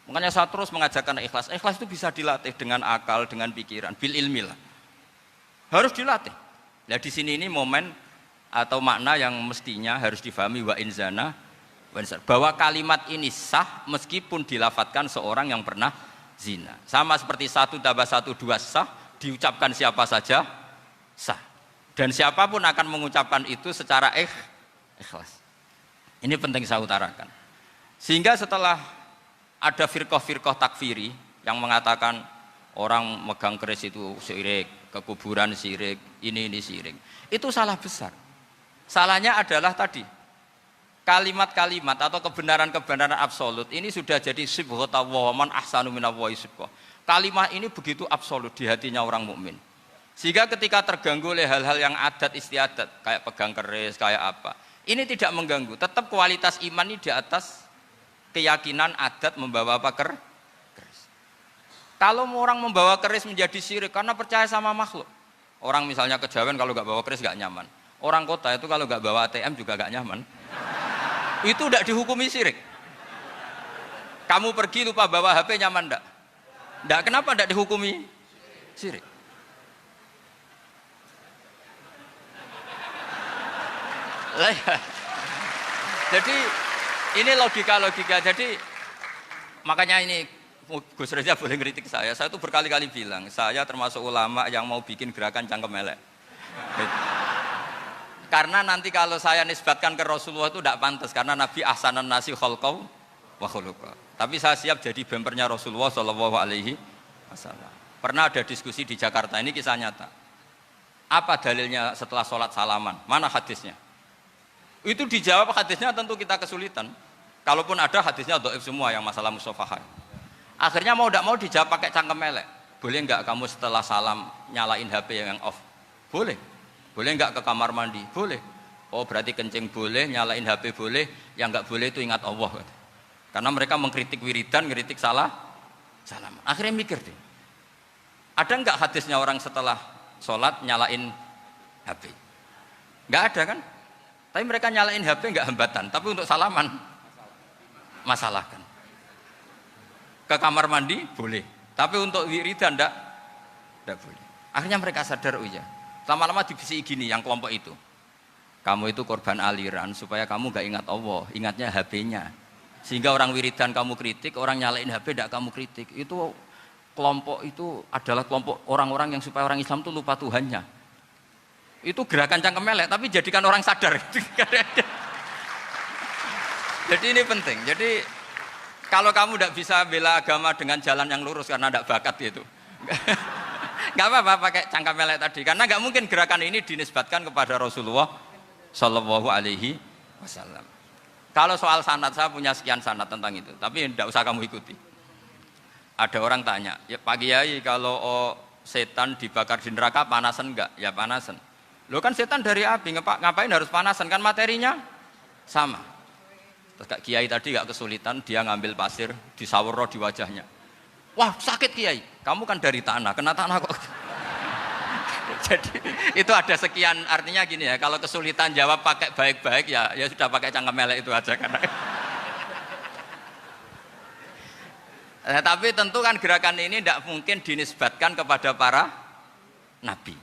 Makanya saya terus mengajarkan ikhlas. Ikhlas itu bisa dilatih dengan akal, dengan pikiran, bil ilmi lah. Harus dilatih. Nah di sini ini momen atau makna yang mestinya harus difahami wa inzana bahwa kalimat ini sah meskipun dilafatkan seorang yang pernah zina. Sama seperti 1 tambah 1 2 sah, diucapkan siapa saja sah. Dan siapapun akan mengucapkan itu secara ikhlas. Ini penting saya utarakan. Sehingga setelah ada firqah-firqah takfiri yang mengatakan orang megang keris itu syirik, ke kuburan syirik, ini syirik. Itu salah besar. Salahnya adalah tadi, kalimat-kalimat atau kebenaran-kebenaran absolut ini sudah jadi sibghatullah man ahsanu minallahi sibghah. Kalimat ini begitu absolut di hatinya orang mukmin. Sehingga ketika terganggu oleh hal-hal yang adat istiadat, kayak pegang keris, kayak apa, ini tidak mengganggu. Tetap kualitas iman ini di atas keyakinan adat membawa apa keris. Kalau orang membawa keris menjadi syirik karena percaya sama makhluk. Orang misalnya kejawen kalau nggak bawa keris nggak nyaman. Orang kota itu kalau nggak bawa ATM juga nggak nyaman. Itu tidak dihukumi syirik. Kamu pergi lupa bawa HP nyaman enggak? Enggak, kenapa enggak dihukumi syirik? Jadi ini logika-logika. Jadi makanya ini Gus Reza boleh ngeritik saya. Saya tuh berkali-kali bilang, saya termasuk ulama yang mau bikin gerakan cangkem elek. Karena nanti kalau saya nisbatkan ke Rasulullah itu tidak pantas, karena Nabi ahsanan nasi khalqau wa khuluqa. Tapi saya siap jadi bempernya Rasulullah Shallallahu Alaihi Wasallam. Pernah ada diskusi di Jakarta, ini kisah nyata. Apa dalilnya setelah sholat salaman? Mana hadisnya? Itu dijawab hadisnya tentu kita kesulitan. Kalaupun ada hadisnya dhaif semua yang masalah musafahah. Akhirnya mau tidak mau dijawab pakai cangkem elek. Boleh enggak kamu setelah salam nyalain HP yang off? Boleh. Boleh enggak ke kamar mandi? Boleh. Oh berarti kencing boleh, nyalain HP boleh, yang enggak boleh itu ingat Allah. Karena mereka mengkritik wiridan, ngeritik salam. Akhirnya mikir deh. Ada enggak hadisnya orang setelah sholat nyalain HP? Enggak ada kan? Tapi mereka nyalain HP enggak hambatan, tapi untuk salaman masalahkan. Ke kamar mandi boleh, tapi untuk wiridan enggak boleh. Akhirnya mereka sadar, oh iya. Lama-lama dibisi gini yang kelompok itu. Kamu itu korban aliran supaya kamu enggak ingat Allah, ingatnya HP-nya. Sehingga orang wiridan kamu kritik, orang nyalain HP enggak kamu kritik. Itu kelompok itu adalah kelompok orang-orang yang supaya orang Islam itu lupa Tuhannya. Itu gerakan cangkem elek, tapi jadikan orang sadar. Jadi ini penting. Jadi kalau kamu tidak bisa bela agama dengan jalan yang lurus karena tidak bakat gitu, nggak apa-apa pakai cangkem elek tadi. Karena nggak mungkin gerakan ini dinisbatkan kepada Rasulullah Shallallahu Alaihi Wasallam. Kalau soal sanad, saya punya sekian sanad tentang itu, tapi tidak usah kamu ikuti. Ada orang tanya, ya Pak Kiai kalau setan dibakar di neraka panasan enggak? Ya panasan. Lo kan setan dari api, ngapain harus panasan? Kan materinya sama. Terus Kak Kiai tadi gak kesulitan, dia ngambil pasir, disawero di wajahnya. Wah sakit Kiai, kamu kan dari tanah, kena tanah kok. Jadi itu ada sekian, artinya gini ya, kalau kesulitan jawab pakai baik-baik ya sudah pakai cangkem elek itu aja. Karena tapi tentu kan gerakan ini tidak mungkin dinisbatkan kepada para nabi.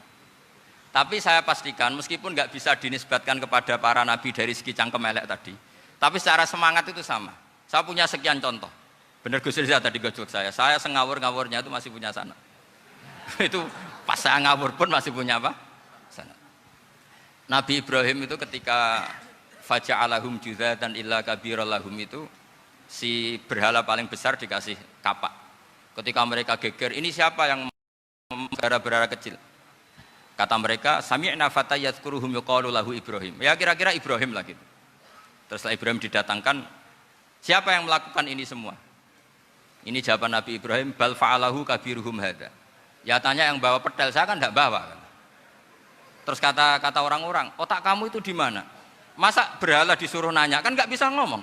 Tapi saya pastikan meskipun nggak bisa dinisbatkan kepada para nabi dari segi cangkem elek tadi, tapi secara semangat itu sama. Saya punya sekian contoh. Benar Gus Riza tadi gojok saya sengawur-ngawurnya itu masih punya sanad. Itu pas saya ngawur pun masih punya apa? Sanad. Nabi Ibrahim itu ketika faja'alahum juzatan illa kabirallahum itu si berhala paling besar dikasih kapak. Ketika mereka geger, ini siapa yang berhala-berhala kecil? Kata mereka, sami'na fata yadhkuruhum yuqalu lahu Ibrahim. Ya kira-kira Ibrahim lah gitu. Terus setelah Ibrahim didatangkan, siapa yang melakukan ini semua? Ini jawaban Nabi Ibrahim, bal fa'alahu kabiruhum hadza. Ya tanya yang bawa pedal, saya kan enggak bawa. Terus kata orang-orang, otak kamu itu di mana? Masa berhala disuruh nanya, kan enggak bisa ngomong.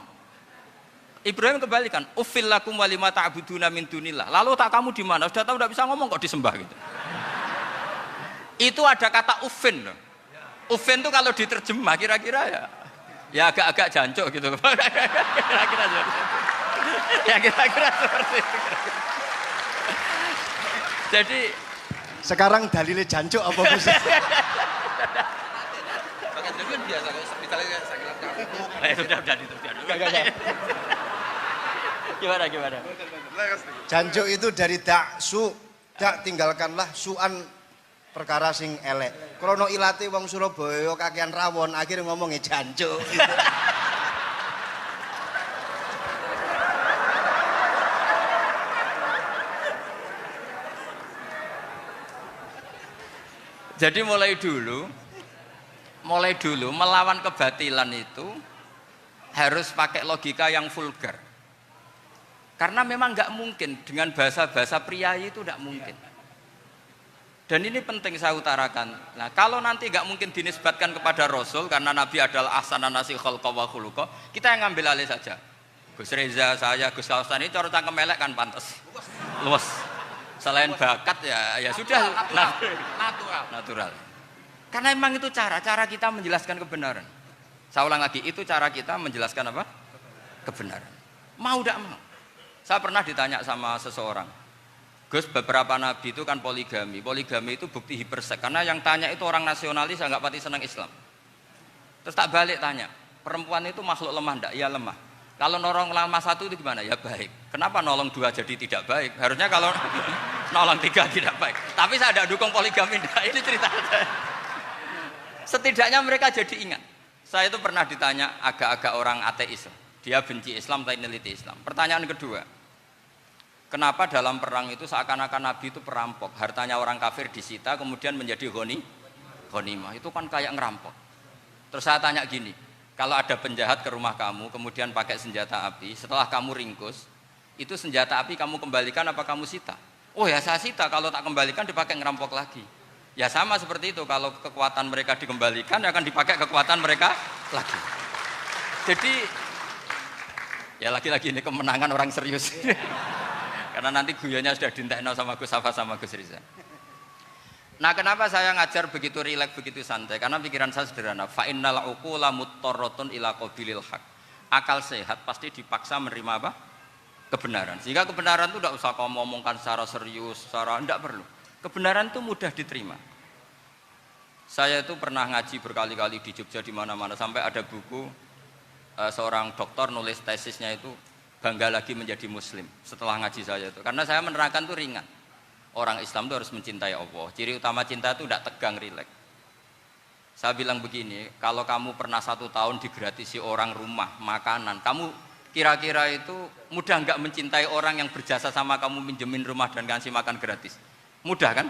Ibrahim kembalikan, uffil lakum walima ta'buduna min dunillah. Lalu otak kamu di mana? Sudah tahu enggak bisa ngomong kok disembah gitu. Itu ada kata ufin loh. Ufin itu kalau diterjemah kira-kira ya agak-agak jancuk gitu. Kira-kira Ya kira-kira seperti itu. Jadi Sekarang dalilnya jancuk apa Gus? Pakai kan biasa kalau misalnya sakit sudah itu. Gimana? Jancuk itu dari dak su, dak tinggalkanlah suan perkara sing elek. Krono ilate wong Surabaya kakean rawon, akhirnya ngomongnya jancuk. Jadi mulai dulu melawan kebatilan itu harus pakai logika yang vulgar. Karena memang nggak mungkin dengan bahasa-bahasa priayi itu nggak mungkin. Dan ini penting saya utarakan. Nah, kalau nanti nggak mungkin dinisbatkan kepada Rasul karena Nabi adalah ahsanan nasi khalqa wa khuluqa, kita yang ngambil alih saja. Gus Reza, saya, Gus Kaustan ini cara cangkem elek kan pantas. Luas. Selain bakat ya sudah natural. Karena memang itu cara kita menjelaskan kebenaran. Saya ulang lagi, itu cara kita menjelaskan apa? Kebenaran. Mau tidak mau. Saya pernah ditanya sama seseorang, Gus, beberapa nabi itu kan poligami. Poligami itu bukti hiperseks. Karena yang tanya itu orang nasionalis yang nggak pati senang Islam. Terus tak balik tanya, perempuan itu makhluk lemah enggak? Ya lemah. Kalau nolong lama satu itu gimana? Ya baik. Kenapa nolong dua jadi tidak baik? Harusnya kalau nolong tiga tidak baik. Tapi saya tidak dukung poligami. Nah, ini cerita saya. Setidaknya mereka jadi ingat. Saya itu pernah ditanya agak-agak orang ateis. Dia benci Islam tapi neliti Islam. Pertanyaan kedua, kenapa dalam perang itu seakan-akan Nabi itu perampok? Hartanya orang kafir disita kemudian menjadi ghanimah. Itu kan kayak ngerampok. Terus saya tanya gini, kalau ada penjahat ke rumah kamu kemudian pakai senjata api, setelah kamu ringkus, itu senjata api kamu kembalikan apa kamu sita? Oh ya saya sita, kalau tak kembalikan dipakai ngerampok lagi. Ya sama seperti itu, kalau kekuatan mereka dikembalikan akan dipakai kekuatan mereka lagi. Jadi ya lagi-lagi ini kemenangan orang serius. Karena nanti guyonnya sudah dintekno sama Gus Safa sama Gus Riza. Nah, kenapa saya ngajar begitu rileks, begitu santai? Karena pikiran saya sederhana. Fa innal uqula muttarratun ila qabilil haq. Akal sehat pasti dipaksa menerima apa? Kebenaran. Sehingga kebenaran itu tidak usah kamu ngomongkan secara serius, secara tidak perlu. Kebenaran itu mudah diterima. Saya itu pernah ngaji berkali-kali di Jogja di mana-mana sampai ada buku seorang dokter nulis tesisnya itu bangga lagi menjadi muslim setelah ngaji saya itu. Karena saya menerangkan itu ringan. Orang Islam itu harus mencintai Allah. Ciri utama cinta itu tidak tegang, rileks. Saya bilang begini, kalau kamu pernah 1 tahun digratisi orang rumah, makanan, kamu kira-kira itu mudah nggak mencintai orang yang berjasa sama kamu minjemin rumah dan ngasih makan gratis? Mudah kan?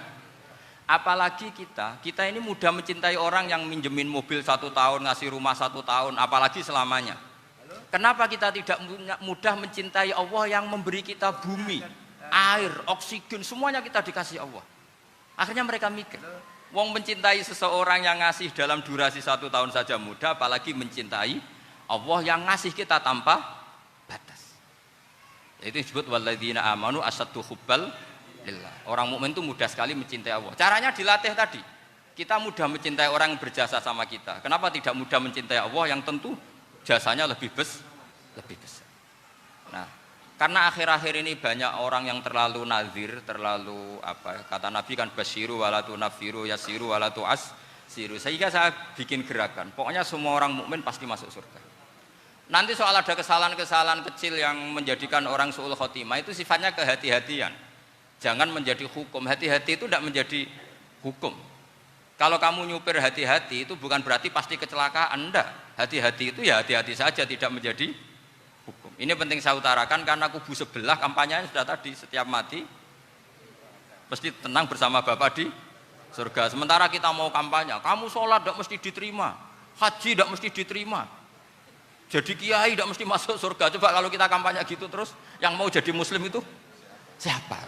Apalagi kita ini mudah mencintai orang yang minjemin mobil 1 tahun, ngasih rumah 1 tahun, apalagi selamanya. Kenapa kita tidak mudah mencintai Allah yang memberi kita bumi, air, oksigen, semuanya kita dikasih Allah. Akhirnya mereka mikir, wong mencintai seseorang yang ngasih dalam durasi 1 tahun saja mudah, apalagi mencintai Allah yang ngasih kita tanpa batas. Itu disebut walladzina amanu asaddu hubbal lillah. Orang mukmin itu mudah sekali mencintai Allah. Caranya dilatih tadi. Kita mudah mencintai orang yang berjasa sama kita. Kenapa tidak mudah mencintai Allah yang tentu jasanya lebih besar? Nah, karena akhir-akhir ini banyak orang yang terlalu nazir, terlalu apa? Kata Nabi kan basyiru walatu nafiru yasiru walatu asiru. Sehingga saya bikin gerakan. Pokoknya semua orang mukmin pasti masuk surga. Nanti soal ada kesalahan-kesalahan kecil yang menjadikan orang su'ul khotimah itu sifatnya kehati-hatian. Jangan menjadi hukum. Hati-hati itu tidak menjadi hukum. Kalau kamu nyupir hati-hati itu bukan berarti pasti kecelakaan. Enggak. Hati-hati itu ya hati-hati saja, tidak menjadi hukum. Ini penting saya utarakan karena kubu sebelah kampanyenya sudah tadi, setiap mati mesti tenang bersama Bapak di surga. Sementara kita mau kampanye, kamu sholat tidak mesti diterima, haji tidak mesti diterima, jadi kiai tidak mesti masuk surga. Coba kalau kita kampanye gitu terus, yang mau jadi muslim itu siapa?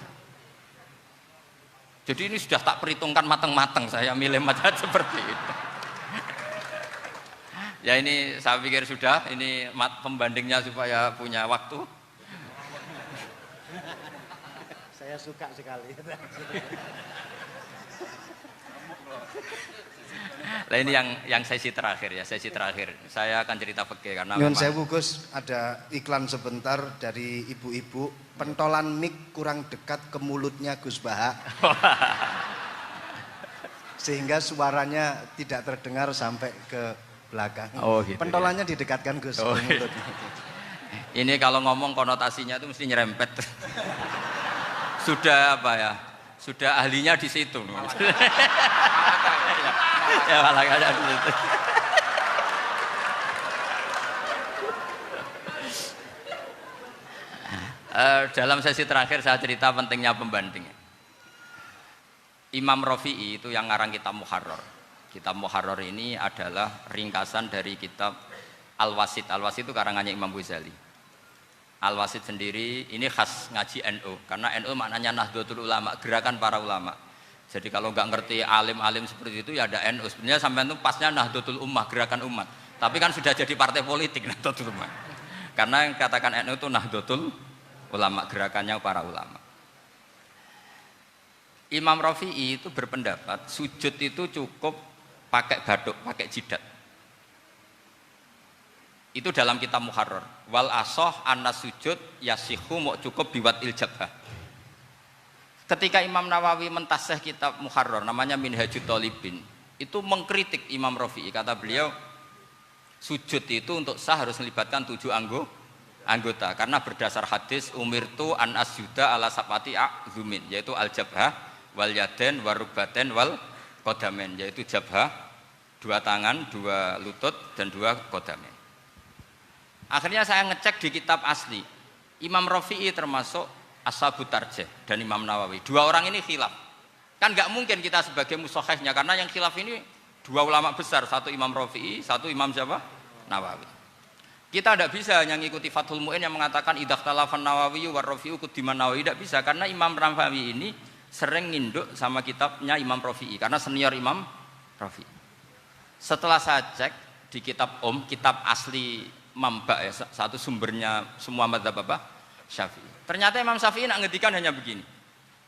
Jadi ini sudah tak perhitungkan matang-matang, saya milih macam seperti itu. Ya ini saya pikir sudah, ini pembandingnya supaya punya waktu. Saya suka sekali. Nah ini yang sesi terakhir ya, sesi terakhir. Saya akan cerita fikih karena Nyun memang sewu Gus, ada iklan sebentar dari ibu-ibu, pentolan mic kurang dekat ke mulutnya Gus Baha. Sehingga suaranya tidak terdengar sampai ke belakang. Oh, gitu, pentolannya didekatkan Gus Oh, ke mulut. ini kalau ngomong konotasinya itu mesti nyerempet. Sudah apa ya? Sudah ahlinya di situ. Ya malah ada di situ. Dalam sesi terakhir saya cerita pentingnya pembanding. Imam Rafi'i itu yang ngarang kitab Muharrar. Kitab Muharrar ini adalah ringkasan dari kitab Al-Wasit. Al-Wasit itu karangannya Imam Ghazali. Al-Wasit sendiri ini khas ngaji NU karena NU maknanya Nahdlatul Ulama, gerakan para ulama. Jadi kalau nggak ngerti alim-alim seperti itu ya ada NU. Sebenarnya sampai itu pasnya Nahdlatul Ummah, gerakan umat. Tapi kan sudah jadi partai politik Nahdlatul Ummah. Karena yang katakan NU itu Nahdlatul Ulama, gerakannya para ulama. Imam Rafi'i itu berpendapat sujud itu cukup pakai baduk, pakai jidat. Itu dalam kitab Muharrar. Wal asoh anna sujud yasihu mau cukup biwat iljabah. Ketika Imam Nawawi mentasih kitab Muharrar namanya Minhajut Thalibin, itu mengkritik Imam Rafi'i. Kata beliau, sujud itu untuk sah harus melibatkan 7 anggota karena berdasar hadis umirtu an asjuda ala sabati a'zumin, yaitu al jabhah wal yaden warukbaten wal kodamen, yaitu jabhah 2 tangan, 2 lutut dan 2 kodamen. Akhirnya saya ngecek di kitab asli, Imam Rafi'i termasuk Ashabut Tarjih dan Imam Nawawi. 2 orang ini khilaf. Kan nggak mungkin kita sebagai mushahihnya karena yang khilaf ini 2 ulama besar, satu Imam Rafi'i, satu Imam siapa? Nawawi. Kita tidak bisa hanya ngikuti Fathul Mu'in yang mengatakan idzakhtalafan Nawawi war Rafi'u kudiman Nawawi, tidak bisa karena Imam Nawawi ini sering nginduk sama kitabnya Imam Rafi'i karena senior Imam Rafi'i. Setelah saya cek di kitab kitab asli Mamba ya, satu sumbernya semua mazhab apa? Syafi'i. Ternyata Imam Syafi'i nak ngedikan hanya begini.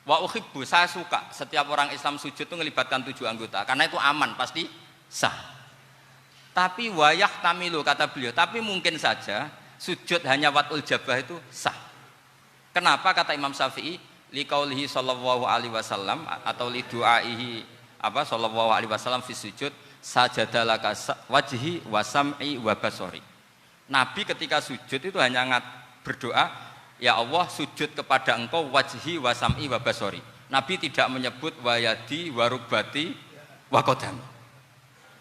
Wa uhibbu, saya suka setiap orang Islam sujud itu melibatkan 7 anggota karena itu aman, pasti sah. Tapi wayah tamilu kata beliau, tapi mungkin saja sujud hanya watul jabah itu sah. Kenapa kata Imam Syafi'i? Liqaulihi sallallahu alaihi wasallam atau li du'aihi apa sallallahu alaihi wasallam fi sujud sajadalaka wajhi wa sam'i wa basari. Nabi ketika sujud itu hanya berdoa, ya Allah sujud kepada engkau wajhi wa sam'i wa basari. Nabi tidak menyebut wayadi wa rukbati wa qadam.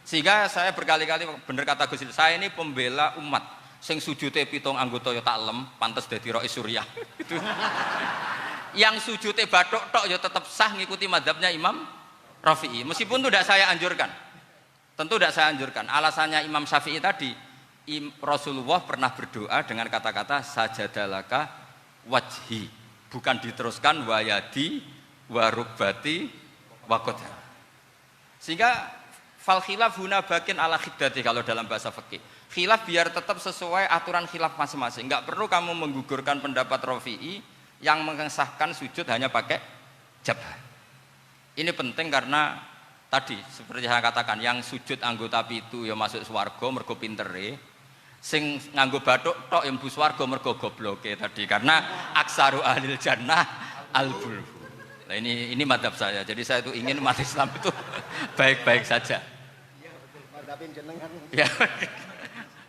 Sehingga saya berkali-kali bener kata Gus, saya ini pembela umat sing sujute 7 anggota ya taklem pantes dadi Rais Suriah. Itu. Yang sujute bathuk tok ya tetap sah ngikuti mazhabnya Imam Rafi'i. Meskipun itu tidak saya anjurkan. Tentu tidak saya anjurkan. Alasannya Imam Syafi'i tadi, Rasulullah pernah berdoa dengan kata-kata sajadalaka wajhi, bukan diteruskan wayadi warubati wakoda. Sehingga fal khilaf huna bakin ala khiddati kalau dalam bahasa fikih. Khilaf biar tetap sesuai aturan khilaf masing-masing. Enggak perlu kamu menggugurkan pendapat Rafi'i yang mengesahkan sujud hanya pakai jabah. Ini penting karena tadi seperti saya katakan, yang sujud anggota pitu ya masuk swarga mergo pintere, sing nganggo bathuk tok yang mlebu swarga mergo gobloke tadi, karena aksaru ahlil jannah al-bulhu. Nah, ini madzhab saya. Jadi saya itu ingin umat Islam itu baik-baik saja. Ya.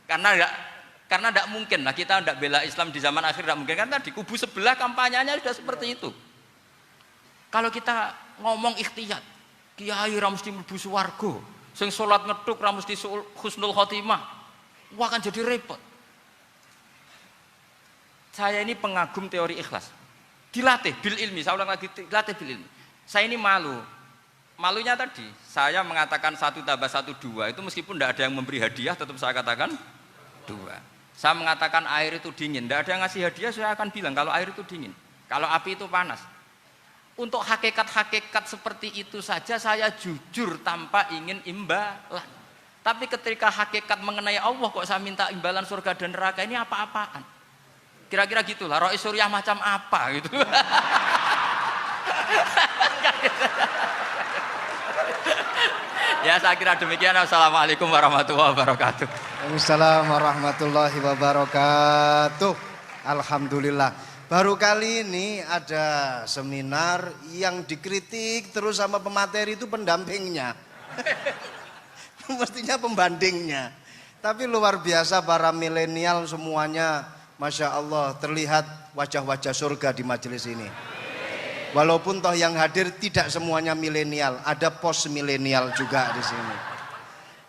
Karena tidak mungkin lah kita tidak bela Islam di zaman akhir, tidak mungkin kan tadi kubu sebelah kampanyenya sudah seperti itu. Kalau kita ngomong ikhtiyat, kiai ra mesti mlebu swarga, sing salat ngethuk ra mesti husnul khotimah, wah kan jadi repot. Saya ini pengagum teori ikhlas, dilatih bil ilmi, saya ulang lagi, dilatih bil ilmi. Saya ini malunya tadi saya mengatakan 1 tambah 1 2 itu meskipun tidak ada yang memberi hadiah tetap saya katakan 2. Saya mengatakan air itu dingin, tidak ada yang ngasih hadiah, saya akan bilang kalau air itu dingin, kalau api itu panas. Untuk hakikat-hakikat seperti itu saja saya jujur tanpa ingin imbalan. Tapi ketika hakikat mengenai Allah kok saya minta imbalan surga dan neraka, ini apa-apaan? Kira-kira gitulah, Rais Suriah macam apa gitu. Ya saya kira demikian. Assalamualaikum warahmatullahi wabarakatuh. Waalaikumsalam warahmatullahi wabarakatuh. Alhamdulillah. Baru kali ini ada seminar yang dikritik terus sama pemateri itu pendampingnya. Mestinya pembandingnya. Tapi luar biasa para milenial semuanya, Masya Allah, terlihat wajah-wajah surga di majelis ini. Walaupun toh yang hadir tidak semuanya milenial, ada post milenial juga di sini.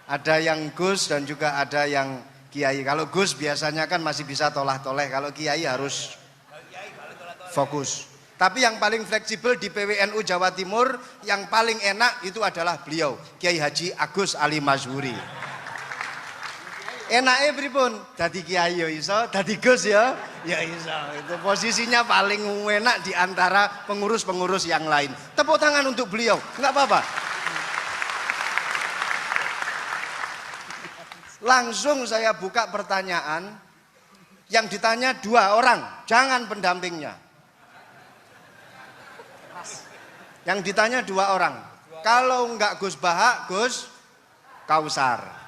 Ada yang Gus dan juga ada yang Kiai. Kalau Gus biasanya kan masih bisa tolah-toleh, kalau Kiai harus fokus. Tapi yang paling fleksibel di PWNU Jawa Timur, yang paling enak itu adalah beliau, Kiai Haji Agus Ali Mazhuri. Enaknya pripun? Dadi Kiai ya iso, dadi Gus ya iso. Itu posisinya paling enak di antara pengurus-pengurus yang lain. Tepuk tangan untuk beliau, enggak apa-apa. Langsung saya buka pertanyaan, yang ditanya 2 orang, jangan pendampingnya. Yang ditanya 2 orang, kalau enggak Gus Baha, Gus Kausar.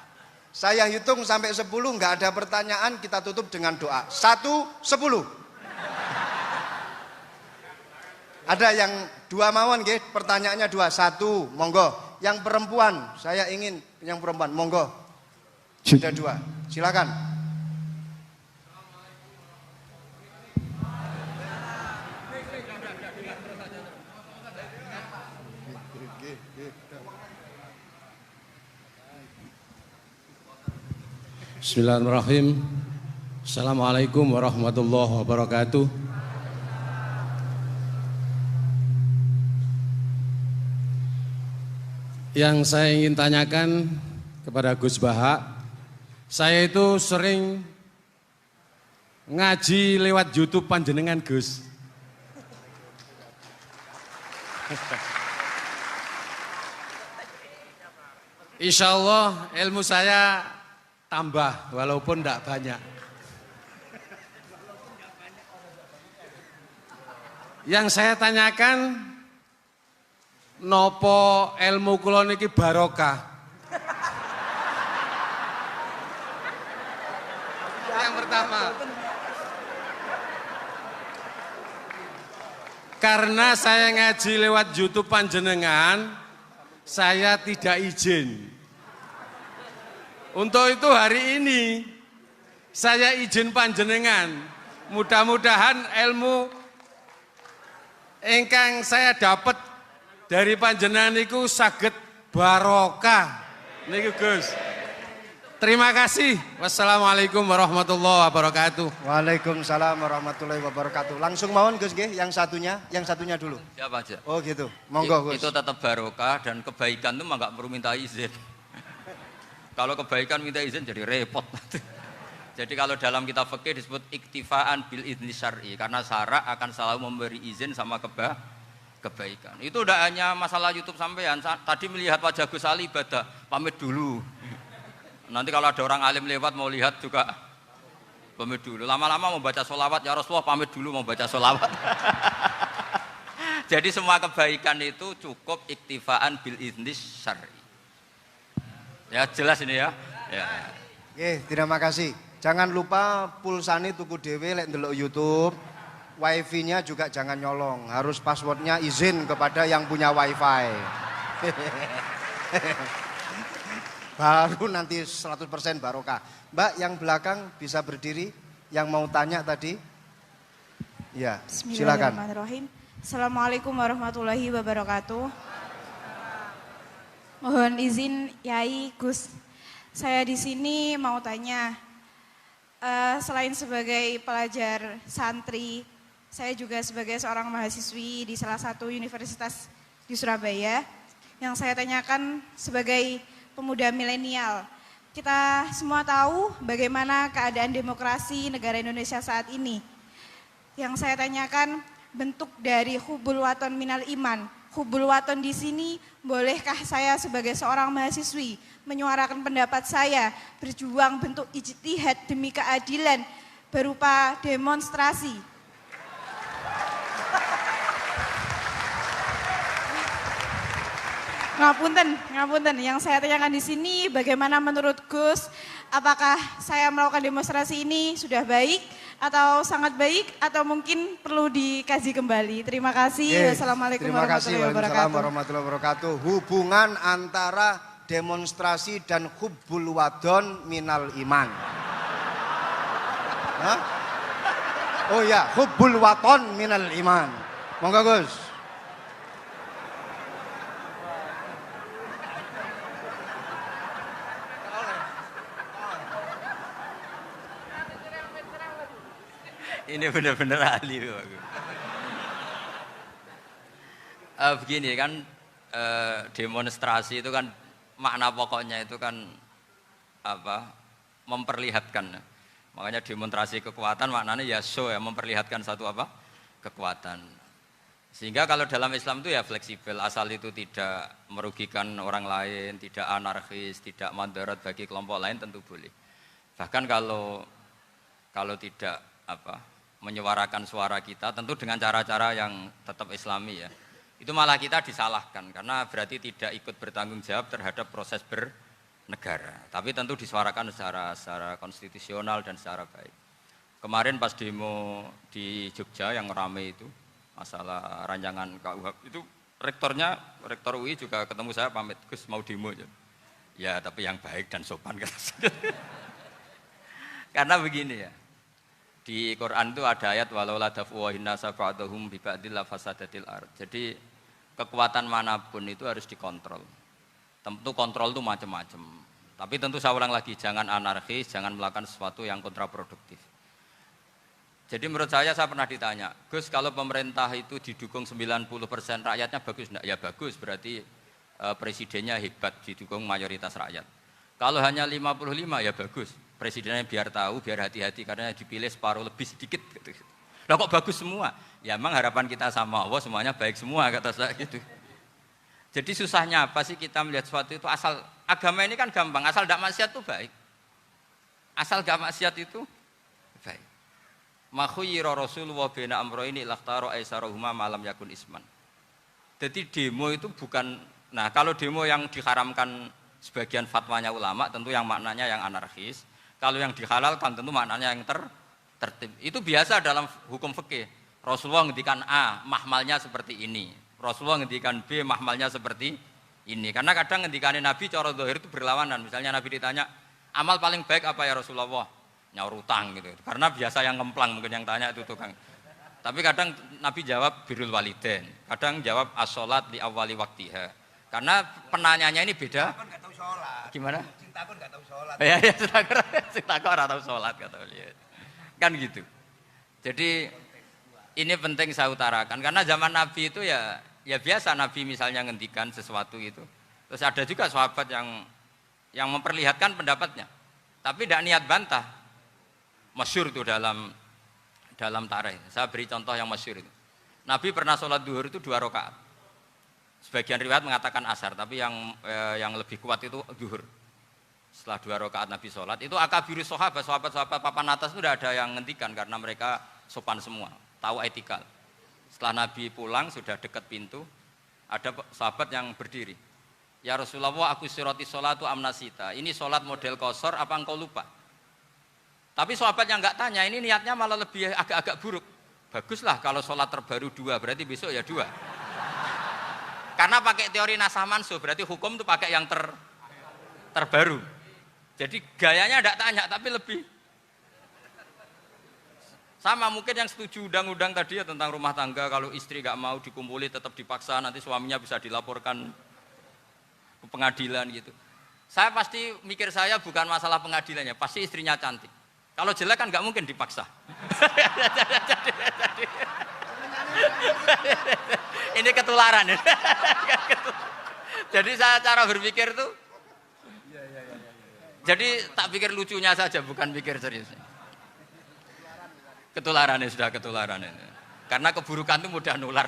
Saya hitung sampai 10, enggak ada pertanyaan, kita tutup dengan doa. 1, 10. Ada yang 2 mawon nggih, pertanyaannya 2. 1, monggo. Yang perempuan, saya ingin yang perempuan, monggo. Sudah 2, silakan. Bismillahirrahmanirrahim. Assalamualaikum warahmatullahi wabarakatuh. Yang saya ingin tanyakan kepada Gus Baha, saya itu sering ngaji lewat YouTube panjenengan Gus. Insya Allah ilmu saya tambah walaupun tidak banyak. Yang saya tanyakan, nopo ilmu kula niki barokah? Yang pertama, karena saya ngaji lewat YouTube panjenengan, saya tidak izin. Untuk itu hari ini saya izin panjenengan. Mudah-mudahan ilmu ingkang saya dapat dari panjenengan niku saged barokah. Niku Gus. Terima kasih. Wassalamualaikum warahmatullahi wabarakatuh. Waalaikumsalam warahmatullahi wabarakatuh. Langsung mawon Gus nggih, yang satunya dulu. Siapa aja? Oh gitu. Monggo Gus. Itu tetap barokah dan kebaikan itu mah nggak perlu minta izin. Kalau kebaikan minta izin jadi repot. Jadi kalau dalam kitab fikih disebut iktifaan bil idzni syar'i, karena syara akan selalu memberi izin sama kebaikan. Itu udah hanya masalah YouTube sampean. Tadi melihat wajah Gus Ali ibadah, pamit dulu. Nanti kalau ada orang alim lewat mau lihat juga pamit dulu. Lama-lama mau baca sholawat, ya Rasulullah pamit dulu mau baca sholawat. Jadi semua kebaikan itu cukup iktifaan bil idzni syar'i. Ya jelas ini ya. Oke, terima kasih. Jangan lupa pulsane tuku dhewe lek ndelok YouTube. Wifi-nya juga jangan nyolong. Harus passwordnya izin kepada yang punya wifi. Baru nanti 100% barokah. Mbak yang belakang bisa berdiri. Yang mau tanya tadi. Ya, silakan. Bismillahirrahmanirrahim. Assalamualaikum warahmatullahi wabarakatuh. Mohon izin Yai Gus, saya di sini mau tanya, selain sebagai pelajar santri, saya juga sebagai seorang mahasiswi di salah satu universitas di Surabaya. Yang saya tanyakan sebagai pemuda milenial, kita semua tahu bagaimana keadaan demokrasi negara Indonesia saat ini. Yang saya tanyakan, bentuk dari hubul waton minal iman. Hubul waton di sini, bolehkah saya sebagai seorang mahasiswi menyuarakan pendapat saya, berjuang bentuk ijtihad demi keadilan berupa demonstrasi? Ngapunten. Yang saya tanyakan di sini, bagaimana menurut Gus, apakah saya melakukan demonstrasi ini sudah baik atau sangat baik atau mungkin perlu dikaji kembali? Terima kasih. Wassalamualaikum Terima kasih. warahmatullahi wabarakatuh. Warahmatullahi wabarakatuh. Hubungan antara demonstrasi dan hubbul wadon minal iman. Hah? Oh ya, hubbul waton minal iman. Monggo Gus. Ini benar-benar ahli. Begini kan, demonstrasi itu kan makna pokoknya itu kan apa? Memperlihatkan. Makanya demonstrasi kekuatan maknanya ya show ya, memperlihatkan satu apa? Kekuatan. Sehingga kalau dalam Islam itu ya fleksibel, asal itu tidak merugikan orang lain, tidak anarkis, tidak mandorot bagi kelompok lain tentu boleh. Bahkan kalau tidak apa? Menyuarakan suara kita tentu dengan cara-cara yang tetap islami ya. Itu malah kita disalahkan karena berarti tidak ikut bertanggung jawab terhadap proses bernegara. Tapi tentu disuarakan secara konstitusional dan secara baik. Kemarin pas demo di Jogja yang ramai itu masalah rancangan KUHP itu rektor UI juga ketemu saya pamit, Gus mau demo aja. Ya tapi yang baik dan sopan kan. Karena begini ya. Di Quran itu ada ayat walau la daf'uhin nasa ba'dahum bi ba'dil fasadatil ard. Jadi kekuatan manapun itu harus dikontrol. Tentu kontrol itu macam-macam. Tapi tentu saya ulang lagi, jangan anarkis, jangan melakukan sesuatu yang kontraproduktif. Jadi menurut saya pernah ditanya, Gus kalau pemerintah itu didukung 90% rakyatnya bagus enggak? Ya bagus, berarti presidennya hebat, didukung mayoritas rakyat. Kalau hanya 55 ya bagus. Presidennya biar tahu, biar hati-hati karena dipilih separuh lebih sedikit gitu. Lah kok bagus semua? Ya emang harapan kita sama Allah semuanya baik semua kata saya gitu. Jadi susahnya apa sih kita melihat sesuatu itu asal agama ini kan gampang, asal tidak maksiat itu baik. Asal tidak maksiat itu baik. Ma khuyyira Rasulullah baina amrayni lakhtara aisarahuma malam yakun isman. Jadi demo itu bukan, nah kalau demo yang diharamkan sebagian fatwanya ulama tentu yang maknanya yang anarkis. Kalau yang dihalalkan tentu maknanya yang tertib. Itu biasa dalam hukum fikih. Rasulullah ngendikan A, mahmalnya seperti ini. Rasulullah ngendikan B, mahmalnya seperti ini. Karena kadang ngendikane Nabi cara zahir itu berlawanan. Misalnya Nabi ditanya, amal paling baik apa ya Rasulullah? Nyaur utang gitu. Karena biasa yang ngemplang mungkin yang tanya itu tukang. Tapi kadang Nabi jawab birrul walidain. Kadang jawab as-sholat li awwali waktiha. Karena penanyanya ini beda. Gimana? Cintaku enggak tahu sholat. Ya, cintaku enggak tahu sholat kata beliau. Kan gitu. Jadi ini penting saya utarakan karena zaman Nabi itu ya biasa Nabi misalnya ngendikan sesuatu itu. Terus ada juga sahabat yang memperlihatkan pendapatnya. Tapi tidak niat bantah. Masyhur itu dalam tarikh. Saya beri contoh yang masyhur itu. Nabi pernah sholat duhur itu 2 rakaat. Sebagian riwayat mengatakan asar, tapi yang lebih kuat itu duhur. Setelah 2 rakaat Nabi sholat, itu akabiru sahabat papan atas itu tidak ada yang ngendikan karena mereka sopan semua, tahu etika. Setelah Nabi pulang sudah dekat pintu, ada sahabat yang berdiri. Ya Rasulullah, aku siroti sholatu amnasita. Ini sholat model kosor, apa engkau lupa? Tapi sahabat yang nggak tanya, ini niatnya malah lebih agak-agak buruk. Baguslah kalau sholat terbaru 2, berarti besok ya 2. Karena pakai teori nasah mansuh, berarti hukum itu pakai yang terbaru. Jadi gayanya tidak tanya, tapi lebih sama mungkin yang setuju undang-undang tadi ya tentang rumah tangga, kalau istri nggak mau dikumpuli tetap dipaksa, nanti suaminya bisa dilaporkan ke pengadilan gitu. Saya pasti mikir saya bukan masalah pengadilannya, pasti istrinya cantik. Kalau jelek kan nggak mungkin dipaksa. Ini ketularan. Jadi saya cara berpikir tuh, jadi tak pikir lucunya saja, bukan pikir serius. Ketularan ya sudah ketularan ini. Karena keburukan itu mudah nular.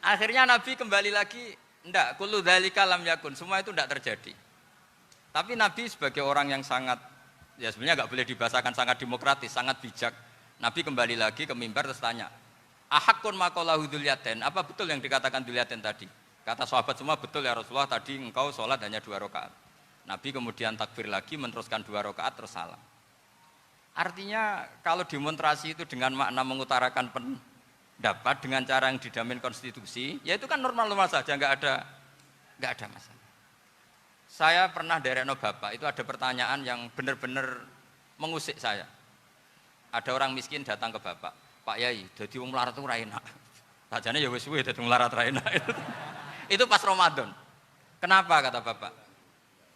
Akhirnya Nabi kembali lagi, enggak, kullu dzalika lam yakun, semua itu enggak terjadi. Tapi Nabi sebagai orang yang sangat, ya sebenarnya enggak boleh dibahasakan sangat demokratis, sangat bijak. Nabi kembali lagi ke mimbar terus tanya, ahakun maqalahu dzulyaten. Apa betul yang dikatakan dzulyaten tadi? Kata sahabat semua betul ya Rasulullah, tadi engkau sholat hanya 2 rakaat. Nabi kemudian takbir lagi, meneruskan 2 rakaat terus salam. Artinya kalau demonstrasi itu dengan makna mengutarakan pendapat dengan cara yang dijamin konstitusi, ya itu kan normal-normal saja, nggak ada masalah. Saya pernah derekno bapak, itu ada pertanyaan yang benar-benar mengusik saya. Ada orang miskin datang ke bapak, Pak Yai, jadi wong melarat itu ra enak. Sajane ya wis suwe dadi wong melarat ra enak. Itu pas Ramadan. Kenapa kata bapak?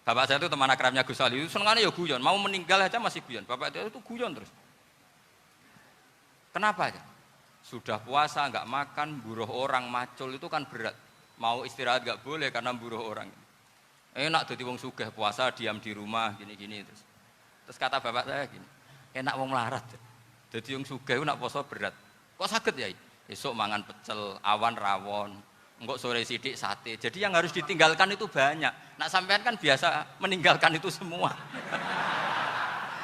Bapak saya itu teman akrabnya Gus Ali, itu senengannya ya guyon, mau meninggal aja masih guyon. Bapak itu guyon terus. Kenapa aja? Sudah puasa nggak makan, buruh orang, macul itu kan berat. Mau istirahat nggak boleh karena buruh orang. Enak jadi wong sugih puasa diam di rumah gini-gini terus. Terus kata bapak saya gini, enak wong melarat. Jadi wong sugih nak puasa berat. Kok sakit ya? Esok mangan pecel, awan rawon, enggak sore sidik sate. Jadi yang harus ditinggalkan itu banyak. Nak sampean kan biasa meninggalkan itu semua.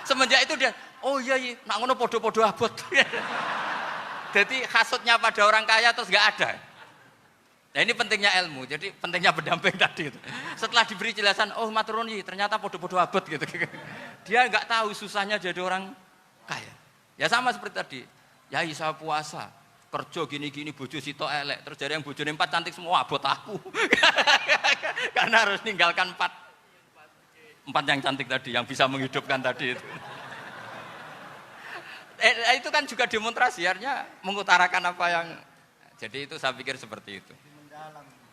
Semenjak itu dia, oh iya, nak ngono podo-podo abot. Jadi hasutnya pada orang kaya terus nggak ada. Nah ini pentingnya ilmu, jadi pentingnya pendamping tadi itu. Setelah diberi jelasan, oh maturun ternyata podo-podo abot gitu. Dia nggak tahu susahnya jadi orang kaya. Ya sama seperti tadi, Yai saya puasa, kerja gini-gini, bojo sitok elek, terus jadi yang bojone 4 cantik semua abot aku. Karena harus ninggalkan 4 yang cantik tadi, yang bisa menghidupkan tadi itu. Itu kan juga demonstrasi, artinya mengutarakan apa yang, jadi itu saya pikir seperti itu.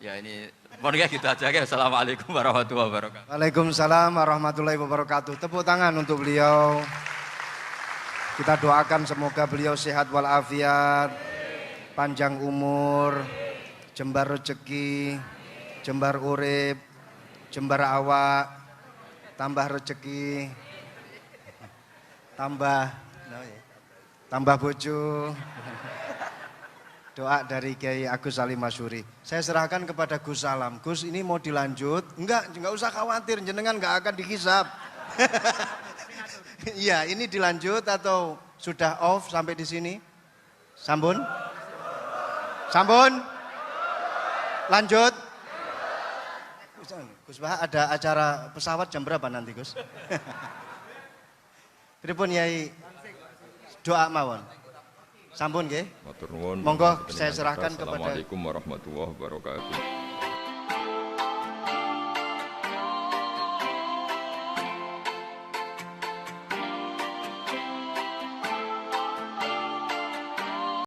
Ya ini, pokoknya gitu aja ya. Assalamualaikum warahmatullahi wabarakatuh. Waalaikumsalam warahmatullahi wabarakatuh. Tepuk tangan untuk beliau. Kita doakan semoga beliau sehat walafiat, panjang umur, jembar rezeki, jembar urip, jembar awak, tambah rezeki, tambah bojo. Doa dari Kiai Agus Salim Masyhuri. Saya serahkan kepada Gus Salam. Gus, ini mau dilanjut? Enggak usah khawatir, jenengan enggak akan dihisab. Iya, ini dilanjut atau sudah off sampai di sini? Sambun? Sambun? Lanjut? Gus Bah, ada acara pesawat jam berapa nanti, Gus? Pripun Yai? Doa mawon. Sampun nggih. Matur nuwun. Monggo saya serahkan kepada. Assalamualaikum warahmatullahi wabarakatuh.